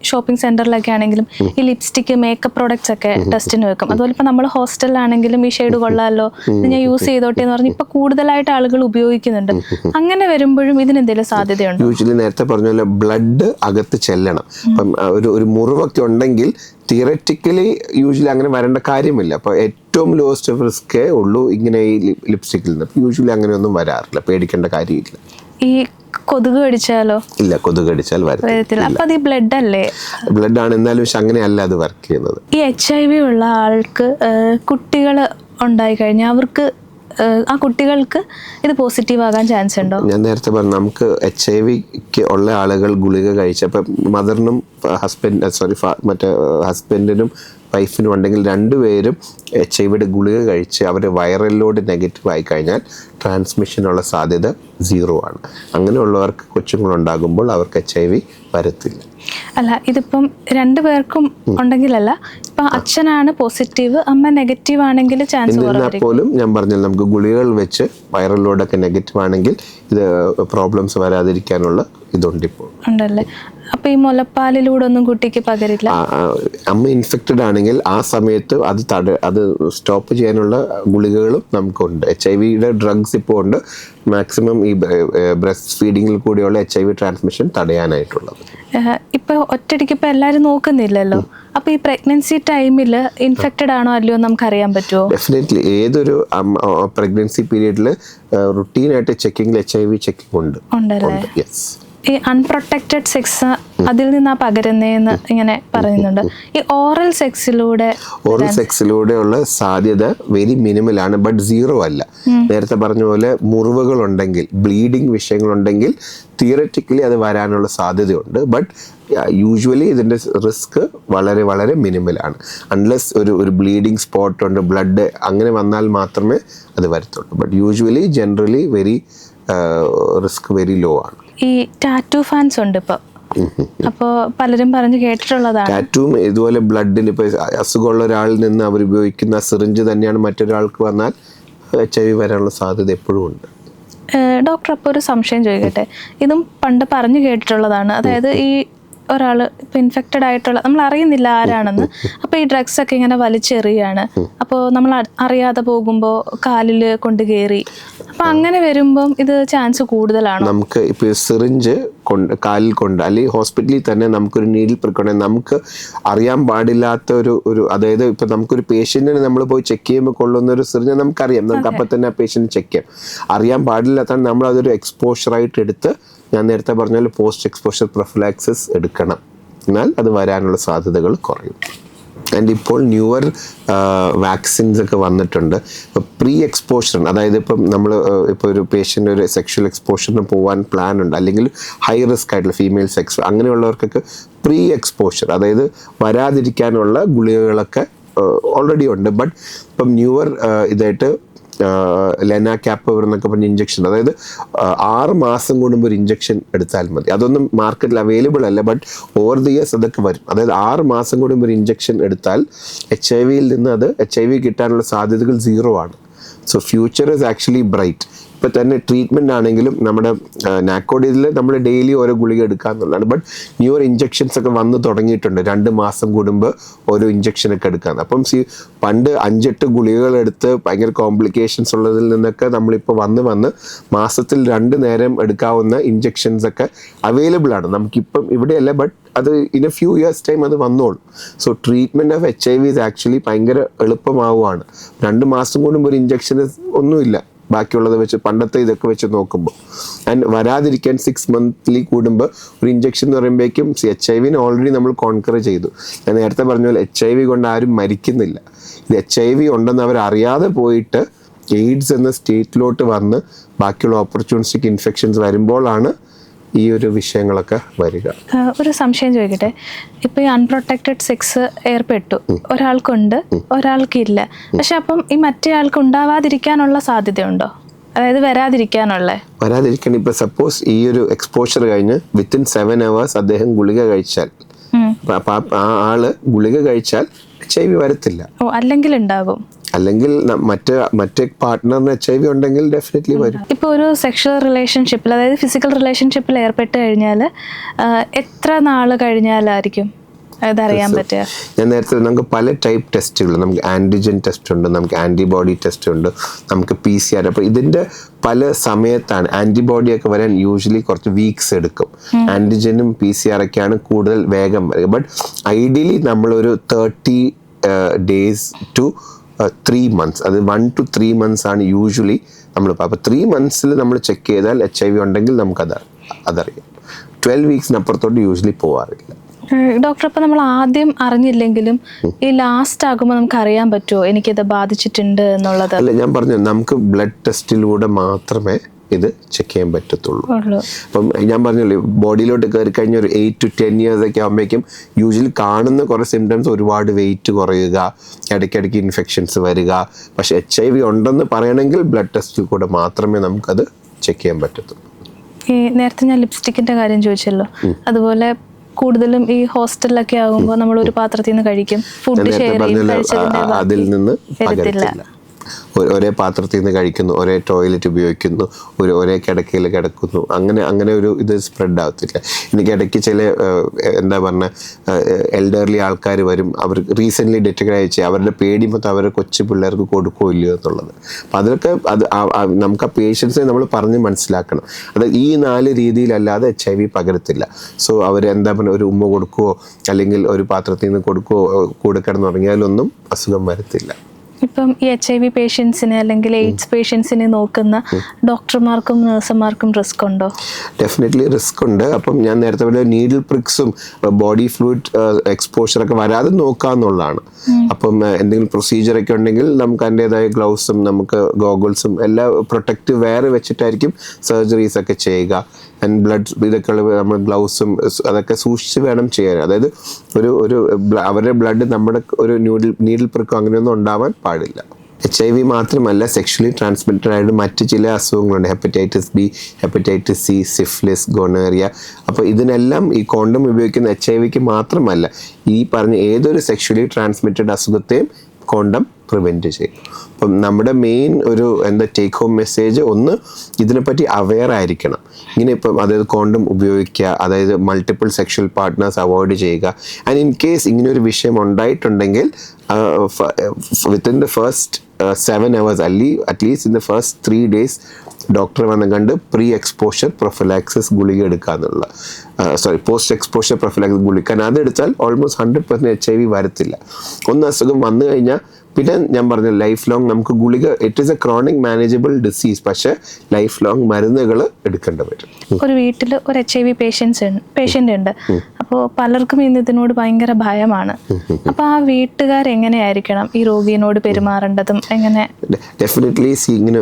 ഷോപ്പിംഗ് സെന്ററിലൊക്കെ ആണെങ്കിലും ഈ ലിപ്സ്റ്റിക്ക്, മേക്കപ്പ് പ്രോഡക്ട്സ് ഒക്കെ ടെസ്റ്റിന് വെക്കും. അതുപോലെ ഇപ്പം നമ്മൾ ഹോസ്റ്റലിലാണെങ്കിലും ഈ ഷെയ്ഡ് കൊള്ളാമല്ലോ, ഇത് ഞാൻ യൂസ് ചെയ്തോട്ടെ എന്ന് പറഞ്ഞ് ഇപ്പം കൂടുതലായിട്ട് ആളുകൾ ഉപയോഗിക്കുന്നുണ്ട്. അങ്ങനെ വരുമ്പോഴും ഇതിനെന്തെങ്കിലും സാധ്യതയുണ്ട്? യൂഷ്വലി നേരത്തെ പറഞ്ഞ പോലെ ബ്ലഡ് അകത്ത് ചെല്ലണം. അപ്പം ഒരു മുറിവൊക്കെ ഉണ്ടെങ്കിൽ തിയററ്റിക്കലി യൂഷ്വലി അങ്ങനെ വരേണ്ട കാര്യമില്ല. അപ്പോൾ ഏറ്റവും ലോവസ്റ്റ് റിസ്ക്കേ ഉള്ളൂ ഇങ്ങനെ ഈ ലിപ്സ്റ്റിക്കിൽ നിന്ന്. യൂഷ്വലി അങ്ങനെയൊന്നും വരാറില്ല, പേടിക്കേണ്ട കാര്യമില്ല. ഈ കൊതുക് കടിച്ചാലോ? ഇല്ല, കൊതുക് കടിച്ചാൽ വരത്തില്ല. അപ്പൊ അത് ഈ ബ്ലഡ് അല്ലേ? ബ്ലഡ് ആണ്, എന്നാലും പക്ഷെ അങ്ങനെയല്ല അത് വർക്ക് ചെയ്യുന്നത്. ഈ HIV ഉള്ള ആൾക്ക് കുട്ടികൾ ഉണ്ടായി കഴിഞ്ഞാൽ അവർക്ക് ആ കുട്ടികൾക്ക് ഇത് പോസിറ്റീവ് ആകാൻ ചാൻസ് ഉണ്ടോ? ഞാൻ നേരത്തെ പറഞ്ഞു നമുക്ക് HIV ഉള്ള ആളുകൾ ഗുളിക കഴിച്ച, അപ്പം മദറിനും ഹസ്ബൻഡിനും വൈഫിനും ഉണ്ടെങ്കിൽ 2 പേരും HIV ഗുളിക കഴിച്ച് അവർ വൈറൽ ലോഡ് നെഗറ്റീവ് ആയി കഴിഞ്ഞാൽ ട്രാൻസ്മിഷനുള്ള സാധ്യത 0 ആണ്. അങ്ങനെയുള്ളവർക്ക് കൊച്ചുങ്ങളുണ്ടാകുമ്പോൾ അവർക്ക് HIV വരത്തില്ല. അല്ല, ഇതിപ്പം രണ്ടുപേർക്കും ഉണ്ടെങ്കിലല്ല, ഇപ്പൊ അച്ഛനാണ് പോസിറ്റീവ്, അമ്മ നെഗറ്റീവ് ആണെങ്കിൽ ചാൻസ് എന്നിരുന്നാൽ പോലും ഞാൻ പറഞ്ഞല്ലോ, നമുക്ക് ഗുളികകൾ വെച്ച് വൈറൽ ലോഡൊക്കെ നെഗറ്റീവ് ആണെങ്കിൽ ഇത് പ്രോബ്ലംസ് വരാതിരിക്കാനുള്ള ഇതുണ്ട് ഇപ്പോൾ ഉണ്ടല്ലേ. അപ്പൊ ഈ മുലപ്പാലിലൂടെ ഒന്നും കുട്ടിക്ക് പകരില്ല? അമ്മ ഇൻഫെക്റ്റഡ് ആണെങ്കിൽ ആ സമയത്ത് അത് സ്റ്റോപ്പ് ചെയ്യാനുള്ള ഗുളികകളും നമുക്കുണ്ട്. HIV ഡ്രഗ്സ് ഇപ്പോൾ ഉണ്ട്, മാക്സിമം ഈ ബ്രസ്റ്റ് ഫീഡിങ്ങിൽ കൂടിയുള്ള HIV ട്രാൻസ്മിഷൻ തടയാനായിട്ടുള്ളത്. ഇപ്പൊ ഒറ്റയടിക്ക് ഇപ്പൊ എല്ലാരും നോക്കുന്നില്ലല്ലോ, അപ്പൊ ഈ പ്രഗ്നൻസി ടൈമിൽ ഇൻഫെക്റ്റഡ് ആണോ അല്ലയോ നമുക്ക് അറിയാൻ പറ്റുമോ? ഡെഫിനറ്റ്ലി ഏതൊരു പ്രഗ്നൻസി പീരീഡിൽ റുട്ടീനായിട്ട് ചെക്കിങ്ങിൽ HIV ചെക്കിംഗ് ഉണ്ട്. ഉണ്ടല്ലേ. യെസ്. ഈ അൺപ്രൊട്ടക്റ്റഡ് സെക്സ് അതിൽ നിന്നാ പകരുന്നേന്ന് ഇങ്ങനെ പറയുന്നുണ്ട്. ഈ ഓറൽ സെക്സിലൂടെയുള്ള സാധ്യത വെരി മിനിമൽ ആണ്, ബട്ട് സീറോ അല്ല. നേരത്തെ പറഞ്ഞ പോലെ മുറിവുകൾ ഉണ്ടെങ്കിൽ, ബ്ലീഡിങ് വിഷയങ്ങളുണ്ടെങ്കിൽ തിയററ്റിക്കലി അത് വരാനുള്ള സാധ്യതയുണ്ട്. ബട്ട് യൂഷ്വലി ഇതിൻ്റെ റിസ്ക് വളരെ വളരെ മിനിമലാണ്. അൺലെസ് ഒരു ബ്ലീഡിങ് സ്പോട്ട് ഉണ്ട്, ബ്ലഡ് അങ്ങനെ വന്നാൽ മാത്രമേ അത് വരത്തുള്ളൂ. But usually generally risk very low ആണ്. ഈ ടാറ്റു ഫാൻസ് ഉണ്ട് ഇപ്പൊ, അപ്പോ പലരും പറഞ്ഞു കേട്ടിട്ടുള്ളതാണ്. ടാറ്റൂം ഇതുപോലെ ബ്ലഡിന് ഇപ്പൊ അസുഖമുള്ള ഒരാളിൽ നിന്ന് അവർ ഉപയോഗിക്കുന്ന സിറിഞ്ച് തന്നെയാണ് മറ്റൊരാൾക്ക് വന്നാൽ HIV വരാനുള്ള സാധ്യത എപ്പോഴും ഉണ്ട്. ഡോക്ടർ, അപ്പോൾ ഒരു സംശയം ചോദിക്കട്ടെ, ഇതും പണ്ട് പറഞ്ഞു കേട്ടിട്ടുള്ളതാണ്. അതായത് ഈ ഒരാൾ ഇപ്പൊ ഇൻഫെക്റ്റഡ് ആയിട്ടുള്ള, നമ്മൾ അറിയുന്നില്ല ആരാണെന്ന്, അപ്പൊ ഈ ഡ്രഗ്സ് ഒക്കെ ഇങ്ങനെ വലിച്ചെറിയാണ്, അപ്പോൾ നമ്മൾ അറിയാതെ പോകുമ്പോൾ കാലിൽ കൊണ്ട് കയറി, അപ്പൊ അങ്ങനെ വരുമ്പം ഇത് ചാൻസ് കൂടുതലാണ്. നമുക്ക് ഇപ്പൊ സിറിഞ്ച് കാലിൽ കൊണ്ട് അല്ലെങ്കിൽ ഹോസ്പിറ്റലിൽ തന്നെ നമുക്കൊരു നീഡിൽ പ്രിക്കോണേ നമുക്ക് അറിയാൻ പാടില്ലാത്ത ഒരു അതായത് ഇപ്പൊ നമുക്കൊരു പേഷ്യന്റിനെ നമ്മൾ പോയി ചെക്ക് ചെയ്യുമ്പോൾ കൊള്ളുന്ന ഒരു സിറിഞ്ച് നമുക്കറിയാം, നമുക്ക് അപ്പം തന്നെ ആ പേഷ്യന്റ് ചെക്ക് ചെയ്യാം. അറിയാൻ പാടില്ലാത്താണ് നമ്മൾ അതൊരു എക്സ്പോഷറായിട്ട് എടുത്ത്, ഞാൻ നേരത്തെ പറഞ്ഞ പോലെ പോസ്റ്റ് എക്സ്പോഷർ പ്രൊഫിലാക്സിസ് എടുക്കണം, എന്നാൽ അത് വരാനുള്ള സാധ്യതകൾ കുറയും. ആൻഡ് ഇപ്പോൾ ന്യൂവർ വാക്സിൻസ് ഒക്കെ വന്നിട്ടുണ്ട്. ഇപ്പോൾ പ്രീ എക്സ്പോഷർ, അതായത് ഇപ്പം നമ്മൾ ഇപ്പോൾ ഒരു പേഷ്യൻ്റ് ഒരു സെക്ഷൽ എക്സ്പോഷറിന് പോകാൻ പ്ലാൻ ഉണ്ട്, അല്ലെങ്കിൽ ഹൈ റിസ്ക് ആയിട്ടുള്ള ഫീമെയിൽ സെക്സ് അങ്ങനെയുള്ളവർക്കൊക്കെ പ്രീ എക്സ്പോഷർ, അതായത് വരാതിരിക്കാനുള്ള ഗുളികകളൊക്കെ ഓൾറെഡി ഉണ്ട്. ബട്ട് ഇപ്പം ന്യൂവർ ഇതായിട്ട് ലെന ക്യാപ്പവർ എന്നൊക്കെ പറഞ്ഞ ഇഞ്ചക്ഷൻ, അതായത് 6 മാസം കൂടുമ്പോൾ ഒരു ഇഞ്ചക്ഷൻ എടുത്താൽ മതി. അതൊന്നും മാർക്കറ്റിൽ അവൈലബിൾ അല്ല, ബട്ട് ഓവർ ദി ഇയേഴ്സ് അതൊക്കെ വരും. അതായത് 6 മാസം കൂടുമ്പോൾ ഒരു ഇഞ്ചക്ഷൻ എടുത്താൽ HIV നിന്ന് HIV കിട്ടാനുള്ള സാധ്യതകൾ 0 ആണ്. So future is actually bright. ഇപ്പം തന്നെ ട്രീറ്റ്മെൻറ്റ് ആണെങ്കിലും നമ്മുടെ നാക്കോഡിയിൽ നമ്മൾ ഡെയിലി ഓരോ ഗുളിക എടുക്കാമെന്നുള്ളതാണ്. ബട്ട് ന്യൂവർ ഇഞ്ചക്ഷൻസ് ഒക്കെ വന്ന് തുടങ്ങിയിട്ടുണ്ട്, 2 മാസം കൂടുമ്പോൾ ഓരോ ഇഞ്ചക്ഷനൊക്കെ എടുക്കാൻ. അപ്പം പണ്ട് 5-8 ഗുളികകൾ എടുത്ത് ഭയങ്കര കോംപ്ലിക്കേഷൻസ് ഉള്ളതിൽ നിന്നൊക്കെ നമ്മളിപ്പോൾ വന്ന് മാസത്തിൽ 2 നേരം എടുക്കാവുന്ന ഇഞ്ചക്ഷൻസ് ഒക്കെ അവൈലബിൾ ആണ് നമുക്കിപ്പം ഇവിടെയല്ല, ബട്ട് അത് in A few years time അത് വന്നോളും. So treatment of HIV is actually ഭയങ്കര എളുപ്പമാവുകയാണ്. 2 മാസം കൂടുമ്പോൾ ഒരു ഇഞ്ചക്ഷന് ഒന്നുമില്ല ബാക്കിയുള്ളത് വെച്ച്, പണ്ടത്തെ ഇതൊക്കെ വെച്ച് നോക്കുമ്പോൾ. ആൻഡ് വരാതിരിക്കാൻ 6 മന്ത്ലി കൂടുമ്പോൾ ഒരു ഇഞ്ചക്ഷൻ എന്ന് പറയുമ്പോഴേക്കും HIV ഓൾറെഡി നമ്മൾ കോൺകർ ചെയ്തു. ഞാൻ നേരത്തെ പറഞ്ഞ പോലെ HIV കൊണ്ട് ആരും മരിക്കുന്നില്ല. ഇത് HIV ഉണ്ടെന്ന് അവർ അറിയാതെ പോയിട്ട് എയ്ഡ്സ് എന്ന സ്റ്റേറ്റിലോട്ട് വന്ന് ബാക്കിയുള്ള ഓപ്പർച്യൂണിസ്റ്റിക് ഇൻഫെക്ഷൻസ് വരുമ്പോഴാണ് ഈ ഒരു വിഷയങ്ങളൊക്കെ വരിക. ഒരു സംശയം ചോദിക്കട്ടെ, ഇപ്പൊ ഈ അൺപ്രൊട്ടക്റ്റഡ് സെക്സ് ഏർപ്പെട്ടു, ഒരാൾക്കുണ്ട് ഒരാൾക്കില്ല, പക്ഷെ അപ്പം ഈ മറ്റേ ആൾക്ക് ഉണ്ടാവാതിരിക്കാനുള്ള സാധ്യതയുണ്ടോ? അതായത് വരാതിരിക്കാൻ ഇപ്പൊ സപ്പോസ് ഈ ഒരു എക്സ്പോഷർ കഴിഞ്ഞ് വിത്തിൻ 7 hours അദ്ദേഹം ഗുളിക കഴിച്ചാൽ, ആ ആള് ഗുളിക കഴിച്ചാൽ HIV വരത്തില്ല. അല്ലെങ്കിൽ ഉണ്ടാകും, അല്ലെങ്കിൽ മറ്റേ പാർട്ട്ണറിന് HIV ഉണ്ടെങ്കിൽ ഡെഫിനറ്റ്ലി വരും. ഇപ്പോൾ ഒരു സെക്ഷൽ റിലേഷൻഷിപ്പിൽ, അതായത് ഫിസിക്കൽ റിലേഷൻഷിപ്പിൽ ഏർപ്പെട്ട് കഴിഞ്ഞാൽ എത്ര നാൾ കഴിഞ്ഞാലായിരിക്കും അതറിയാൻ പറ്റുക? ഞാൻ നേരത്തെ നമുക്ക് പല ടൈപ്പ് ടെസ്റ്റുകൾ, നമുക്ക് ആൻറ്റിജൻ ടെസ്റ്റ് ഉണ്ട്, നമുക്ക് ആൻറ്റിബോഡി ടെസ്റ്റ് ഉണ്ട്, നമുക്ക് PCR. അപ്പോൾ ഇതിൻ്റെ പല സമയത്താണ് ആൻറ്റിബോഡി ഒക്കെ വരാൻ യൂഷ്വലി കുറച്ച് വീക്സ് എടുക്കും. ആൻറ്റിജനും PCR ഒക്കെയാണ് കൂടുതൽ വേഗം വരിക. ബട്ട് ഐഡിയലി നമ്മളൊരു 30 days to 3 months, അത് 1 to 3 months ആണ് യൂഷ്വലി നമ്മളിപ്പോൾ. അപ്പോൾ 3 months നമ്മൾ ചെക്ക് ചെയ്താൽ HIV ഉണ്ടെങ്കിൽ നമുക്കത് അതറിയാം. 12 weeks അപ്പുറത്തോട്ട് യൂഷ്വലി പോകാറില്ല. ഡോക്ടർ, അപ്പോൾ നമ്മൾ ആദ്യം അറിഞ്ഞില്ലെങ്കിലും ഈ ലാസ്റ്റ് ആകുമ്പോൾ നമുക്ക് അറിയാൻ പറ്റുമോ എനിക്കിത് ബാധിച്ചിട്ടുണ്ട് എന്നുള്ളത്? അല്ല, ഞാൻ പറഞ്ഞു നമുക്ക് ബ്ലഡ് ടെസ്റ്റിലൂടെ മാത്രമേ ഇത് ചെക്ക് ചെയ്യാൻ പറ്റത്തുള്ളൂ. അപ്പം ഞാൻ പറഞ്ഞല്ലോ, ബോഡിയിലോട്ട് കയറി കഴിഞ്ഞ ഒരു 8 to 10 years ഒക്കെ ആകുമ്പോഴേക്കും യൂഷ്വലി കാണുന്ന കുറേ സിംറ്റംസ്, ഒരുപാട് വെയിറ്റ് കുറയുക, ഇടയ്ക്കിടയ്ക്ക് ഇൻഫെക്ഷൻസ് വരിക. പക്ഷെ HIV ഉണ്ടെന്ന് പറയണമെങ്കിൽ ബ്ലഡ് ടെസ്റ്റിൽ കൂടെ മാത്രമേ നമുക്കത് ചെക്ക് ചെയ്യാൻ പറ്റത്തുള്ളൂ. ഈ നേരത്തെ ഞാൻ ലിപ്സ്റ്റിക്കിന്റെ കാര്യം ചോദിച്ചല്ലോ, അതുപോലെ കൂടുതലും ഈ ഹോസ്റ്റലിലൊക്കെ ആകുമ്പോൾ നമ്മൾ ഒരു പാത്രത്തിൽ നിന്ന് കഴിക്കും, ഫുഡ് ഷെയർ ചെയ്യും, അതിൽ നിന്ന് വരത്തില്ല. ഒരേ പാത്രത്തിൽ നിന്ന് കഴിക്കുന്നു, ഒരേ ടോയ്ലറ്റ് ഉപയോഗിക്കുന്നു, ഒരേ കിടക്കയിൽ കിടക്കുന്നു, അങ്ങനെ ഒരു ഇത് സ്പ്രെഡ് ആവത്തില്ല. എനിക്ക് ഇടയ്ക്ക് ചില എന്താ പറഞ്ഞ എൽഡർലി ആൾക്കാർ വരും, അവർ റീസെൻ്റ്ലി ഡെറ്റഡ് അയച്ച് അവരുടെ പേടി മൊത്തം അവരുടെ കൊച്ചു പിള്ളേർക്ക് കൊടുക്കുമോ ഇല്ലയോ എന്നുള്ളത്. അപ്പം അതൊക്കെ നമുക്ക് ആ പേഷ്യൻസിനെ നമ്മൾ പറഞ്ഞ് മനസ്സിലാക്കണം. അത് ഈ 4 രീതിയിലല്ലാതെ HIV പകരത്തില്ല. സോ അവർ എന്താ പറയുക, ഒരു ഉമ്മ കൊടുക്കുവോ അല്ലെങ്കിൽ ഒരു പാത്രത്തിൽ നിന്ന് കൊടുക്കുവോ കൂടെ കിടന്നുറങ്ങിയാലൊന്നും അസുഖം വരത്തില്ല. ഇപ്പം ഈ HIV പേഷ്യൻസിനെ അല്ലെങ്കിൽ എയ്ഡ്സ് പേഷ്യൻസിനെ നോക്കുന്ന ഡോക്ടർമാർക്കും നഴ്സുമാർക്കും റിസ്ക് ഉണ്ടോ? ഡെഫിനറ്റ്ലി റിസ്ക് ഉണ്ട്. അപ്പം ഞാൻ നേരത്തെ പറഞ്ഞ നീഡിൽ പ്രിക്സും ബോഡി ഫ്ലൂയിഡ് എക്സ്പോഷറൊക്കെ വരാതെ നോക്കാന്നുള്ളതാണ്. അപ്പം എന്തെങ്കിലും പ്രൊസീജിയറൊക്കെ ഉണ്ടെങ്കിൽ നമുക്ക് അതിൻ്റെതായ ഗ്ലൗസും നമുക്ക് ഗോഗിൾസും എല്ലാം പ്രൊട്ടക്റ്റീവ് വെയർ വെച്ചിട്ടായിരിക്കും സർജറീസ് ഒക്കെ ചെയ്യുക. ആൻഡ് ബ്ലഡ് ഇതൊക്കെ നമ്മൾ ഗ്ലൗസും അതൊക്കെ സൂക്ഷിച്ച് വേണം ചെയ്യാൻ. അതായത് അവരുടെ ബ്ലഡ് നമ്മുടെ ഒരു നീഡിൽ പ്രിക്കോ അങ്ങനെയൊന്നും ഉണ്ടാവാൻ പാടില്ല. HIV മാത്രമല്ല, സെക്ഷലി ട്രാൻസ്മിറ്റഡ് ആയിട്ട് മറ്റ് ചില അസുഖങ്ങളുണ്ട്. Hepatitis B, hepatitis C, syphilis, gonorrhoea. അപ്പോൾ ഇതിനെല്ലാം ഈ കോണ്ടം ഉപയോഗിക്കുന്ന HIV മാത്രമല്ല, ഈ പറഞ്ഞ ഏതൊരു സെക്ഷലി ട്രാൻസ്മിറ്റഡ് അസുഖത്തെയും കോണ്ടം പ്രിവെൻറ്റ് ചെയ്യും. അപ്പം നമ്മുടെ മെയിൻ ഒരു ടേക്ക് ഹോം മെസ്സേജ് ഒന്ന്, ഇതിനെപ്പറ്റി അവെയർ ആയിരിക്കണം. ഇങ്ങനെ ഇപ്പം അതായത് കോണ്ടം ഉപയോഗിക്കുക, അതായത് മൾട്ടിപ്പിൾ സെക്ഷൽ പാർട്ട്നേഴ്സ് അവോയ്ഡ് ചെയ്യുക. ആൻഡ് ഇൻ കേസ് ഇങ്ങനൊരു വിഷയം ഉണ്ടായിട്ടുണ്ടെങ്കിൽ within the first 7 hours at least in the first 3 days ഡോക്ടറെ വന്ന് കണ്ട് പ്രീ എക്സ്പോഷർ പ്രൊഫിലാക്സിസ് ഗുളിക എടുക്കാന്നുള്ള പോസ്റ്റ് എക്സ്പോഷർ പ്രൊഫിലാക്സിസ് ഗുളിക. കാരണം അതെടുത്താൽ ഓൾമോസ്റ്റ് 100% HIV വരത്തില്ല. ഒന്ന് അസുഖം വന്നു കഴിഞ്ഞാൽ പിന്നെ ഞാൻ പറഞ്ഞ ലൈഫ് ലോങ് നമുക്ക് ഗുളിക, it is A chronic manageable disease, പക്ഷേ ലൈഫ് ലോങ് മരുന്നുകൾ എടുക്കേണ്ടി വരും. ഒരു വീട്ടിൽ ഒരു HIV പേഷ്യൻ്റ് ഉണ്ട്. അപ്പോൾ പലർക്കും ഇന്ന് ഇതിനോട് ഭയങ്കര ഭയമാണ്. അപ്പോൾ ആ വീട്ടുകാരെങ്ങനെയായിരിക്കണം ഈ രോഗിയോട് പെരുമാറേണ്ടതും എങ്ങനെ? ഡെഫിനറ്റ്ലി ഇങ്ങനെ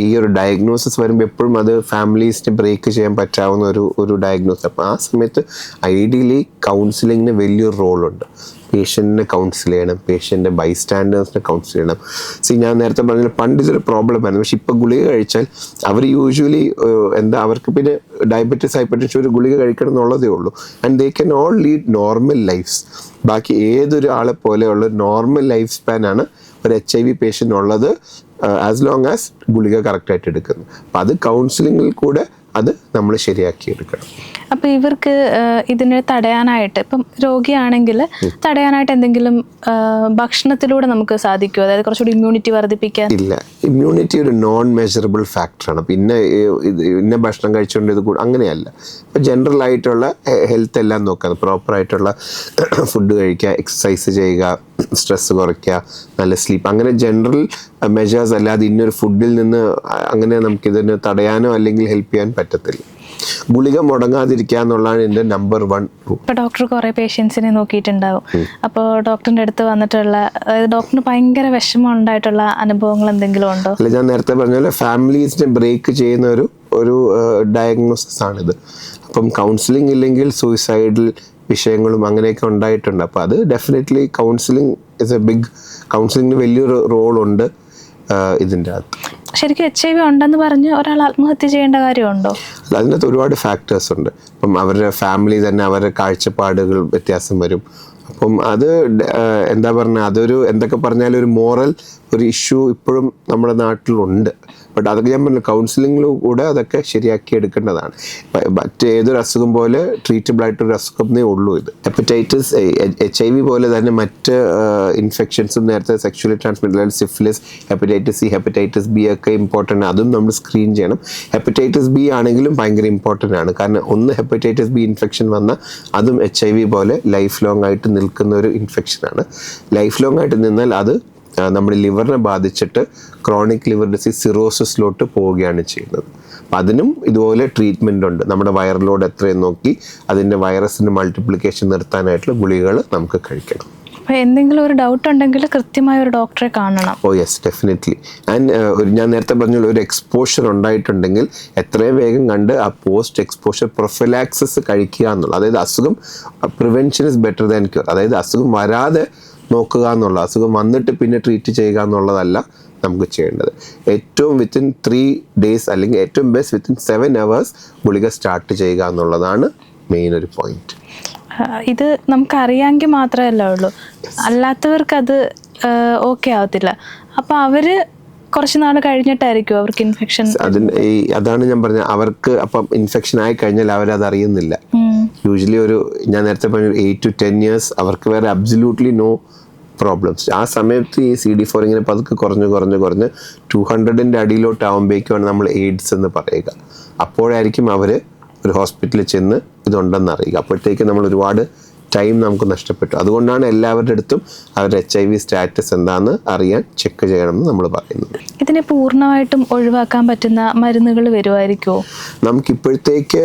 ഈ ഒരു ഡയഗ്നോസിസ് വരുമ്പോൾ എപ്പോഴും അത് ഫാമിലീസിന് ബ്രേക്ക് ചെയ്യാൻ പറ്റാവുന്ന ഒരു ഡയഗ്നോസിസ്. അപ്പോൾ ആ സമയത്ത് ഐഡിയലി കൗൺസിലിങ്ങിന് വലിയൊരു റോളുണ്ട്. പേഷ്യൻറ്റിനെ കൗൺസിൽ ചെയ്യണം, പേഷ്യൻ്റെ ബൈസ്റ്റാൻഡേഴ്സിനെ കൗൺസിൽ ചെയ്യണം. ഞാൻ നേരത്തെ പറഞ്ഞ പണ്ട് ഇതൊരു പ്രോബ്ലം ആയിരുന്നു. പക്ഷെ ഇപ്പോൾ ഗുളിക കഴിച്ചാൽ അവർ യൂഷ്വലി അവർക്ക് പിന്നെ ഡയബറ്റീസ്, ഹൈപ്പർടെൻഷൻ ഒരു ഗുളിക കഴിക്കണം എന്നുള്ളതേ ഉള്ളൂ. And they can all lead normal lifes. ബാക്കി ഏതൊരു ആളെ പോലെയുള്ള നോർമൽ ലൈഫ് സ്പാനാണ് ഒരു HIV പേഷ്യൻ്റ് ഉള്ളത്, ആസ് ലോങ് ആസ് ഗുളിക കറക്റ്റായിട്ട് എടുക്കുന്നു. അപ്പം അത് കൗൺസിലിങ്ങിൽ കൂടെ അത് നമ്മൾ ശരിയാക്കി എടുക്കണം. അപ്പോൾ ഇവർക്ക് ഇതിനെ തടയാനായിട്ട്, ഇപ്പം രോഗിയാണെങ്കിൽ തടയാനായിട്ട് എന്തെങ്കിലും ഭക്ഷണത്തിലൂടെ നമുക്ക് സാധിക്കുമോ? അതായത് കുറച്ചുകൂടി ഇമ്മ്യൂണിറ്റി വർദ്ധിപ്പിക്കാൻ? ഇല്ല, ഇമ്മ്യൂണിറ്റി ഒരു നോൺ മെഷറബിൾ ഫാക്ടറാണ്. പിന്നെ ഇന്ന ഭക്ഷണം കഴിച്ചുകൊണ്ട് ഇത് അങ്ങനെയല്ല. ഇപ്പോൾ ജനറൽ ആയിട്ടുള്ള ഹെൽത്ത് എല്ലാം നോക്കുക, പ്രോപ്പറായിട്ടുള്ള ഫുഡ് കഴിക്കുക, എക്സസൈസ് ചെയ്യുക, സ്ട്രെസ് കുറയ്ക്കുക, നല്ല സ്ലീപ്പ്, അങ്ങനെ ജനറൽ മെഷേഴ്സ് അല്ലാതെ ഇന്നൊരു ഫുഡിൽ നിന്ന് അങ്ങനെ നമുക്കിതിന് തടയാനോ അല്ലെങ്കിൽ ഹെൽപ്പ് ചെയ്യാൻ പറ്റത്തില്ല. ഗുളിക മുടങ്ങാതിരിക്കുക എന്നുള്ളതാണ് എൻ്റെ നമ്പർ 1 റൂൾ. ഇപ്പോൾ ഡോക്ടർ കുറേ പേഷ്യൻസിനെ നോക്കിയിട്ടുണ്ടാവും. അപ്പോൾ ഡോക്ടറിൻ്റെ അടുത്ത് വന്നിട്ടുള്ള, അതായത് ഡോക്ടറിന് ഭയങ്കര വിഷമം ഉണ്ടായിട്ടുള്ള അനുഭവങ്ങൾ എന്തെങ്കിലും ഉണ്ടോ? അല്ല, ഞാൻ നേരത്തെ പറഞ്ഞ പോലെ ഫാമിലീസിനെ ബ്രേക്ക് ചെയ്യുന്ന ഒരു ഡയഗ്നോസിസ് ആണിത്. അപ്പം കൗൺസിലിംഗ് ഇല്ലെങ്കിൽ സൂയിസൈഡൽ വിഷയങ്ങളും അങ്ങനെയൊക്കെ ഉണ്ടായിട്ടുണ്ട്. അപ്പോൾ അത് definitely counselling is a big, കൗൺസിലിംഗിന് വലിയൊരു റോളുണ്ട് ഇതിൻ്റെ അകത്ത്. ശരിക്കും HIV ഉണ്ടെന്ന് പറഞ്ഞ് ഒരാൾ ആത്മഹത്യ ചെയ്യേണ്ട കാര്യമുണ്ടോ? അതിനകത്ത് ഒരുപാട് ഫാക്ടേഴ്സ് ഉണ്ട്. അപ്പം അവരുടെ ഫാമിലി തന്നെ അവരുടെ കാഴ്ചപ്പാടുകൾ വ്യത്യാസം വരും. അപ്പം അത് എന്താ പറഞ്ഞാൽ അതൊരു എന്തൊക്കെ പറഞ്ഞാലും ഒരു മോറൽ ഒരു ഇഷ്യൂ ഇപ്പോഴും നമ്മുടെ നാട്ടിലുണ്ട്. ബട്ട് അതൊക്കെ ഞാൻ പറഞ്ഞു കൗൺസിലിങ്ങിലൂടെ അതൊക്കെ ശരിയാക്കി എടുക്കേണ്ടതാണ്. മറ്റേതൊരു അസുഖം പോലെ ട്രീറ്റബിൾ ആയിട്ടൊരു അസുഖമേ ഉള്ളൂ ഇത്. ഹെപ്പറ്റൈറ്റിസ്, HIV പോലെ തന്നെ മറ്റ് ഇൻഫെക്ഷൻസും നേരത്തെ sexually transmitted syphilis, hepatitis C, hepatitis B ഒക്കെ ഇമ്പോർട്ടൻ്റ്. അതും നമ്മൾ സ്ക്രീൻ ചെയ്യണം. ഹെപ്പറ്റൈറ്റിസ് B ആണെങ്കിലും ഭയങ്കര ഇമ്പോർട്ടൻ്റ് ആണ്. കാരണം ഒന്ന് ഹെപ്പറ്റൈറ്റിസ് B ഇൻഫെക്ഷൻ വന്നാൽ അതും HIV പോലെ ലൈഫ് ലോങ് ആയിട്ട് നിൽക്കുന്ന ഒരു ഇൻഫെക്ഷനാണ്. ലൈഫ് ലോങ് ആയിട്ട് നിന്നാൽ അത് നമ്മുടെ ലിവറിനെ ബാധിച്ചിട്ട് ക്രോണിക് ലിവർ ഡിസീസ് സിറോസിസിലോട്ട് പോവുകയാണ് ചെയ്യുന്നത്. അപ്പം അതിനും ഇതുപോലെ ട്രീറ്റ്മെൻ്റ് ഉണ്ട്. നമ്മുടെ വൈറലോട് എത്രയും നോക്കി അതിൻ്റെ വൈറസിൻ്റെ മൾട്ടിപ്ലിക്കേഷൻ നിർത്താനായിട്ടുള്ള ഗുളികകൾ നമുക്ക് കഴിക്കണം. അപ്പോൾ എന്തെങ്കിലും ഒരു ഡൗട്ട് ഉണ്ടെങ്കിൽ കൃത്യമായ ഒരു ഡോക്ടറെ കാണണം. ഓ യെസ്, ഡെഫിനറ്റ്ലി. ആൻഡ് ഞാൻ നേരത്തെ പറഞ്ഞ ഒരു എക്സ്പോഷർ ഉണ്ടായിട്ടുണ്ടെങ്കിൽ എത്രയും വേഗം കണ്ട് ആ പോസ്റ്റ് എക്സ്പോഷർ പ്രൊഫിലാക്സിസ് കഴിക്കുക എന്നുള്ളത്. അതായത് അസുഖം, prevention is better than cure. അതായത് അസുഖം വരാതെ നോക്കുക എന്നുള്ള, അസുഖം വന്നിട്ട് പിന്നെ ട്രീറ്റ് ചെയ്യുക എന്നുള്ളതല്ല നമുക്ക് ചെയ്യേണ്ടത്. ഏറ്റവും വിത്തിൻ 3 days അല്ലെങ്കിൽ ഏറ്റവും ബെസ്റ്റ് വിത്തിൻ 7 hours ഗുളിക സ്റ്റാർട്ട് ചെയ്യുക എന്നുള്ളതാണ് മെയിൻ ഒരു പോയിന്റ്. ഇത് നമുക്കറിയാമെങ്കിൽ മാത്രമല്ല ഉള്ളൂ, അല്ലാത്തവർക്ക് അത് ഓക്കെ ആവത്തില്ല. അപ്പോൾ അവര് കുറച്ച് നാൾ കഴിഞ്ഞിട്ടായിരിക്കും അവർക്ക് ഇൻഫെക്ഷൻ. അതാണ് ഞാൻ പറഞ്ഞത്, അവർക്ക് അപ്പം ഇൻഫെക്ഷൻ ആയി കഴിഞ്ഞാൽ അവരത് അറിയുന്നില്ല. യൂഷ്വലി ഞാൻ നേരത്തെ പറഞ്ഞ 8 to 10 years അവർക്ക് വേറെ അബ്സല്യൂട്ട്ലി നോ പ്രോബ്ലംസ്. ആ സമയത്ത് ഈ CD4 ഇങ്ങനെ പതുക്കെ കുറഞ്ഞ് 200ന്റെ അടിയിലോട്ടാവുമ്പോഴേക്കുമാണ് നമ്മൾ എയ്ഡ്സ് എന്ന് പറയുക. അപ്പോഴായിരിക്കും അവർ ഒരു ഹോസ്പിറ്റലിൽ ചെന്ന് ഇതുണ്ടെന്ന് അറിയുക. അപ്പോഴത്തേക്ക് നമ്മൾ ഒരുപാട് ടൈം നമുക്ക് നഷ്ടപ്പെട്ടു. അതുകൊണ്ടാണ് എല്ലാവരുടെ അടുത്തും അവരുടെ HIV സ്റ്റാറ്റസ് എന്താണെന്ന് അറിയാൻ ചെക്ക് ചെയ്യണമെന്ന് നമ്മൾ പറയുന്നത്. ഇതിനെ പൂർണ്ണമായിട്ടും ഒഴിവാക്കാൻ പറ്റുന്ന മരുന്നുകൾ വരുമായിരിക്കുമോ? നമുക്കിപ്പോഴത്തേക്ക്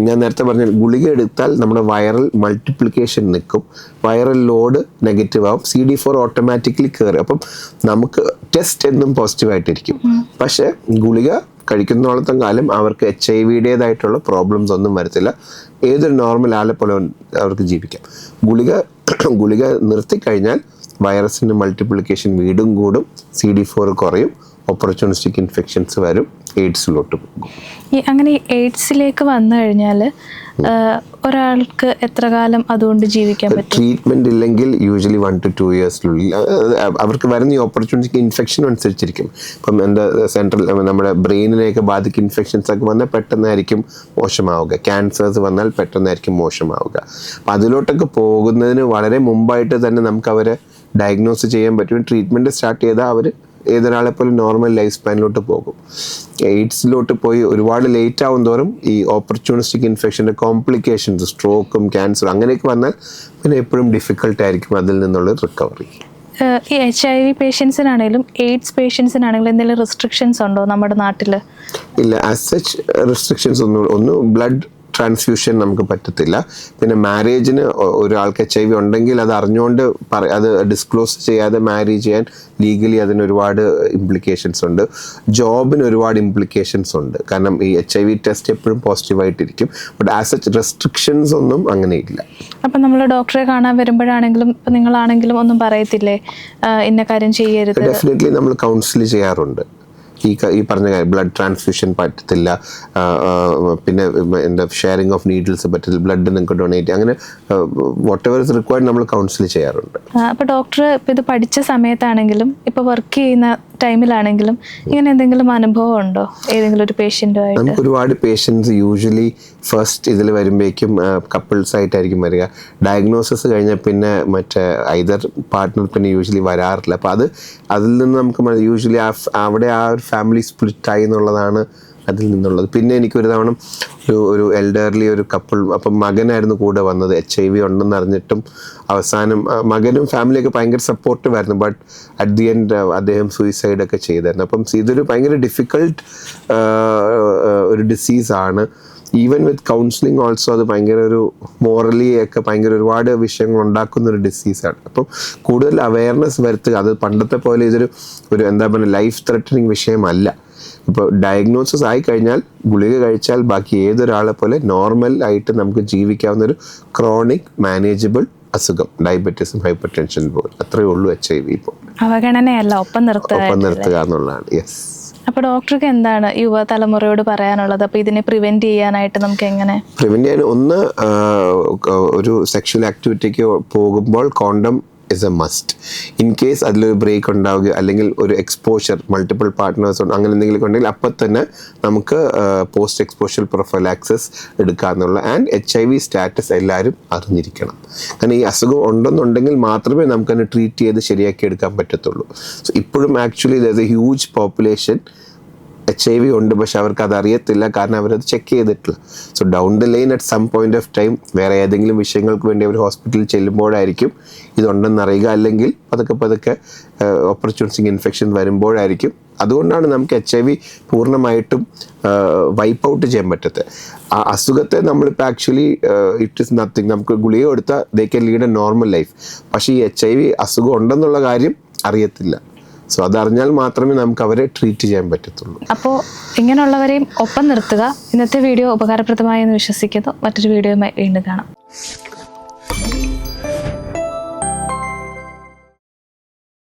ഞാൻ നേരത്തെ പറഞ്ഞ ഗുളിക എടുത്താൽ നമ്മുടെ വൈറൽ മൾട്ടിപ്ലിക്കേഷൻ നിൽക്കും, വൈറൽ ലോഡ് നെഗറ്റീവ് ആവും, CD4 ഓട്ടോമാറ്റിക്കലി കയറും. അപ്പം നമുക്ക് ടെസ്റ്റ് എന്നും പോസിറ്റീവായിട്ടിരിക്കും. പക്ഷേ ഗുളിക കഴിക്കുന്നോളത്തും കാലം അവർക്ക് HIV-യുടേതായിട്ടുള്ള പ്രോബ്ലംസ് ഒന്നും വരത്തില്ല. ഏതൊരു നോർമൽ ആളെ പോലെ അവർക്ക് ജീവിക്കാം. ഗുളിക നിർത്തിക്കഴിഞ്ഞാൽ വൈറസിൻ്റെ മൾട്ടിപ്ലിക്കേഷൻ വീണ്ടും കൂടും, CD4 കുറയും, ഓപ്പർച്യൂണിസ്റ്റിക് ഇൻഫെക്ഷൻസ് വരും, എയ്ഡ്സിലോട്ട് പോകും. അങ്ങനെ എയ്ഡ്സിലേക്ക് വന്നു കഴിഞ്ഞാൽ ഒരാൾക്ക് എത്ര കാലം അതുകൊണ്ട് ജീവിക്കാൻ പറ്റും? ട്രീറ്റ്മെന്റ് ഇല്ലെങ്കിൽ യൂഷ്വലി 1 to 2 years'നുള്ളിൽ അവർക്ക് വരുന്ന ഈ ഓപ്പർച്യൂണിറ്റിക്ക് ഇൻഫെക്ഷൻ അനുസരിച്ചിരിക്കും. ഇപ്പം എന്താ നമ്മുടെ ബ്രെയിനിനെയൊക്കെ ബാധിക്കുന്ന ഇൻഫെക്ഷൻസ് ഒക്കെ വന്നാൽ പെട്ടെന്നായിരിക്കും മോശമാവുക, ക്യാൻസേഴ്സ് വന്നാൽ പെട്ടെന്നായിരിക്കും മോശമാവുക. അപ്പം അതിലോട്ടൊക്കെ പോകുന്നതിന് വളരെ മുമ്പായിട്ട് തന്നെ നമുക്ക് അവരെ ഡയഗ്നോസ് ചെയ്യാൻ പറ്റും. ട്രീറ്റ്മെൻറ്റ് സ്റ്റാർട്ട് ചെയ്താൽ അവർ ഏതൊരാളെ പോലെ നോർമൽ ലൈഫ് സ്പാനിലോട്ട് പോകും. എയ്ഡ്സിലോട്ട് പോയി ഒരുപാട് ലേറ്റ് ആവും തോറും ഈ ഓപ്പർച്യൂണിസ്റ്റിക് ഇൻഫെക്ഷൻ്റെ കോംപ്ലിക്കേഷൻസ്, സ്ട്രോക്കും ക്യാൻസറും അങ്ങനെയൊക്കെ വന്നാൽ പിന്നെ എപ്പോഴും ഡിഫിക്കൽട്ട് ആയിരിക്കും അതിൽ നിന്നുള്ള റിക്കവറി. ഈ HIV പേഷ്യൻസിനാണെങ്കിലും എയ്ഡ്സ് പേഷ്യൻസിനാണെങ്കിലും എന്തെങ്കിലും റെസ്ട്രിക്ഷൻസ് ഉണ്ടോ നമ്മുടെ നാട്ടിൽ? ഇല്ല, ആസ് സച്ച് റെസ്ട്രിക്ഷൻസ് ഒന്നും ബ്ലഡ് ട്രാൻസ്ഫ്യൂഷൻ നമുക്ക് പറ്റത്തില്ല. പിന്നെ മാരേജിന് ഒരാൾക്ക് HIV ഉണ്ടെങ്കിൽ അത് അറിഞ്ഞുകൊണ്ട് അത് ഡിസ്ക്ലോസ് ചെയ്യാതെ മാരേജ് ചെയ്യാൻ ലീഗലി അതിന് ഒരുപാട് ഇംപ്ലിക്കേഷൻസ് ഉണ്ട്. ജോബിന് ഒരുപാട് ഇംപ്ലിക്കേഷൻസ് ഉണ്ട്, കാരണം ഈ HIV ടെസ്റ്റ് എപ്പോഴും പോസിറ്റീവായിട്ടിരിക്കും. ബട്ട് ആസ് സച്ച് റെസ്ട്രിക്ഷൻസ് ഒന്നും അങ്ങനെ ഇല്ല. അപ്പം നമ്മൾ ഡോക്ടറെ കാണാൻ വരുമ്പോഴാണെങ്കിലും നിങ്ങളാണെങ്കിലും ഒന്നും പറയത്തില്ലേ ഇന്ന കാര്യം ചെയ്യരുത്? ഡെഫിനറ്റ്ലി നമ്മൾ കൗൺസിൽ ചെയ്യാറുണ്ട്. ഈ പറഞ്ഞ കാര്യം ബ്ലഡ് ട്രാൻസ്ഫ്യൂഷൻ പറ്റത്തില്ല, പിന്നെ എന്താ ഷെയറിങ് ഓഫ് നീഡിൽസ് പറ്റത്തില്ല, ബ്ലഡ് നിങ്ങൾക്ക് ഡൊണേറ്റ്, അങ്ങനെ വാട്ട് എവർ ഇസ് റിക്വയർഡ് നമ്മൾ കൗൺസിൽ ചെയ്യാറുണ്ട്. അപ്പോൾ ഡോക്ടർ ഇപ്പോൾ ഇത് പഠിച്ച സമയത്താണെങ്കിലും ഇപ്പോൾ വർക്ക് ചെയ്യുന്ന ടൈമിലാണെങ്കിലും ഇങ്ങനെ എന്തെങ്കിലും അനുഭവം ഉണ്ടോ ഏതെങ്കിലും ഒരു പേഷ്യൻറ്റുമായിട്ട്? നമുക്ക് ഒരുപാട് പേഷ്യൻസ് യൂഷ്വലി ഫസ്റ്റ് ഇതിൽ വരുമ്പോഴേക്കും കപ്പിൾസ് ആയിട്ടായിരിക്കും വരിക. ഡയഗ്നോസിസ് കഴിഞ്ഞാൽ പിന്നെ മറ്റേ ഐദർ പാർട്ട്ണർ പിന്നെ യൂഷ്വലി വരാറില്ല. അപ്പോൾ അതിൽ നിന്ന് നമുക്ക് യൂഷ്വലി അവിടെ ആ ഒരു ഫാമിലി സ്പ്ലിറ്റായി എന്നുള്ളതാണ് അതിൽ നിന്നുള്ളത്. പിന്നെ എനിക്കൊരു തവണ ഒരു എൽഡർലി ഒരു കപ്പിൾ, അപ്പം മകനായിരുന്നു കൂടെ വന്നത്, HIV ഉണ്ടെന്ന് അറിഞ്ഞിട്ടും അവസാനം മകനും ഫാമിലിയൊക്കെ ഭയങ്കര സപ്പോർട്ടീവായിരുന്നു. ബട്ട് അറ്റ് ദി എൻഡ് അദ്ദേഹം സൂയിസൈഡൊക്കെ ചെയ്തായിരുന്നു. അപ്പം ഇതൊരു ഭയങ്കര ഡിഫിക്കൾട്ട് ഒരു ഡിസീസാണ്. ഈവൻ വിത്ത് കൗൺസിലിംഗ് ഓൾസോ അത് ഭയങ്കര ഒരു മോറലി ഒക്കെ ഭയങ്കര ഒരുപാട് വിഷയങ്ങൾ ഉണ്ടാക്കുന്ന ഒരു ഡിസീസാണ്. അപ്പം കൂടുതൽ അവയർനെസ് വരുത്തുക. അത് പണ്ടത്തെ പോലെ ഇതൊരു എന്താ പറയുക ലൈഫ് ത്രെറ്റനിങ് വിഷയമല്ല. ഇപ്പോൾ ഡയഗ്നോസിസ് ആയി കഴിഞ്ഞാൽ ഗുളിക കഴിച്ചാൽ ബാക്കി ഏതൊരാളെ പോലെ നോർമൽ ആയിട്ട് നമുക്ക് ജീവിക്കാവുന്ന ഒരു ക്രോണിക് മാനേജബിൾ അസുഖം, ഡയബറ്റീസും ഹൈപ്പർ ടെൻഷൻ പോലെ അത്രയേ ഉള്ളൂ HIV. ഇപ്പോൾ അവഗണനയല്ല, ഒപ്പം നിർത്തുക എന്നുള്ളതാണ്. യെസ്. അപ്പോൾ ഡോക്ടർക്ക് എന്താണ് യുവതലമുറയോട് പറയാനുള്ളത്? അപ്പോൾ ഇതിനെ പ്രിവെന്റ് ചെയ്യാനായിട്ട് നമുക്ക് എങ്ങനെ പ്രിവെന്റ് ചെയ്യാൻ? ഒന്ന്, ഒരു സെക്ഷൽ ആക്ടിവിറ്റിക്ക് പോകുമ്പോൾ condom is A must. In case അതിലൊരു ബ്രേക്ക് ഉണ്ടാവുക അല്ലെങ്കിൽ ഒരു എക്സ്പോഷർ, മൾട്ടിപ്പിൾ പാർട്ട്നേഴ്സ് അങ്ങനെ എന്തെങ്കിലും ഉണ്ടെങ്കിൽ അപ്പം തന്നെ നമുക്ക് പോസ്റ്റ് എക്സ്പോഷർ പ്രൊഫൈലാക്സിസ് എടുക്കാമെന്നുള്ള. ആൻഡ് HIV സ്റ്റാറ്റസ് എല്ലാവരും അറിഞ്ഞിരിക്കണം. കാരണം ഈ അസുഖം ഉണ്ടെന്നുണ്ടെങ്കിൽ മാത്രമേ നമുക്കതിനെ ട്രീറ്റ് ചെയ്ത് ശരിയാക്കി എടുക്കാൻ പറ്റത്തുള്ളൂ. സോ ഇപ്പോഴും actually there is A huge population HIV ഉണ്ട്, പക്ഷെ അവർക്ക് അത് അറിയത്തില്ല, കാരണം അവരത് ചെക്ക് ചെയ്തിട്ടില്ല. So down the line at some point of time വേറെ ഏതെങ്കിലും വിഷയങ്ങൾക്ക് വേണ്ടി അവർ ഹോസ്പിറ്റലിൽ ചെല്ലുമ്പോഴായിരിക്കും ഇതുണ്ടെന്ന് അറിയുക, അല്ലെങ്കിൽ പതുക്കെ ഓപ്പർച്യൂണിസ്റ്റിക് ഇൻഫെക്ഷൻ വരുമ്പോഴായിരിക്കും. അതുകൊണ്ടാണ് നമുക്ക് HIV പൂർണ്ണമായിട്ടും വൈപ്പ് ഔട്ട് ചെയ്യാൻ പറ്റത്തെ. ആ അസുഖത്തെ നമ്മളിപ്പോൾ ആക്ച്വലി ഇറ്റ് ഇസ് നത്തിങ്. നമുക്ക് ഗുളിക കൊടുത്താൽ they can lead A normal life. പക്ഷേ ഈ HIV അസുഖം ഉണ്ടെന്നുള്ള കാര്യം അറിയത്തില്ല. സോ അതറിഞ്ഞാൽ മാത്രമേ നമുക്ക് അവരെ ട്രീറ്റ് ചെയ്യാൻ പറ്റത്തുള്ളൂ. അപ്പോൾ ഇങ്ങനെയുള്ളവരെയും ഒപ്പം നിർത്തുക. ഇന്നത്തെ വീഡിയോ ഉപകാരപ്രദമായി എന്ന് വിശ്വസിക്കുന്നു. മറ്റൊരു വീഡിയോയുമായി വീണ്ടും കാണാം.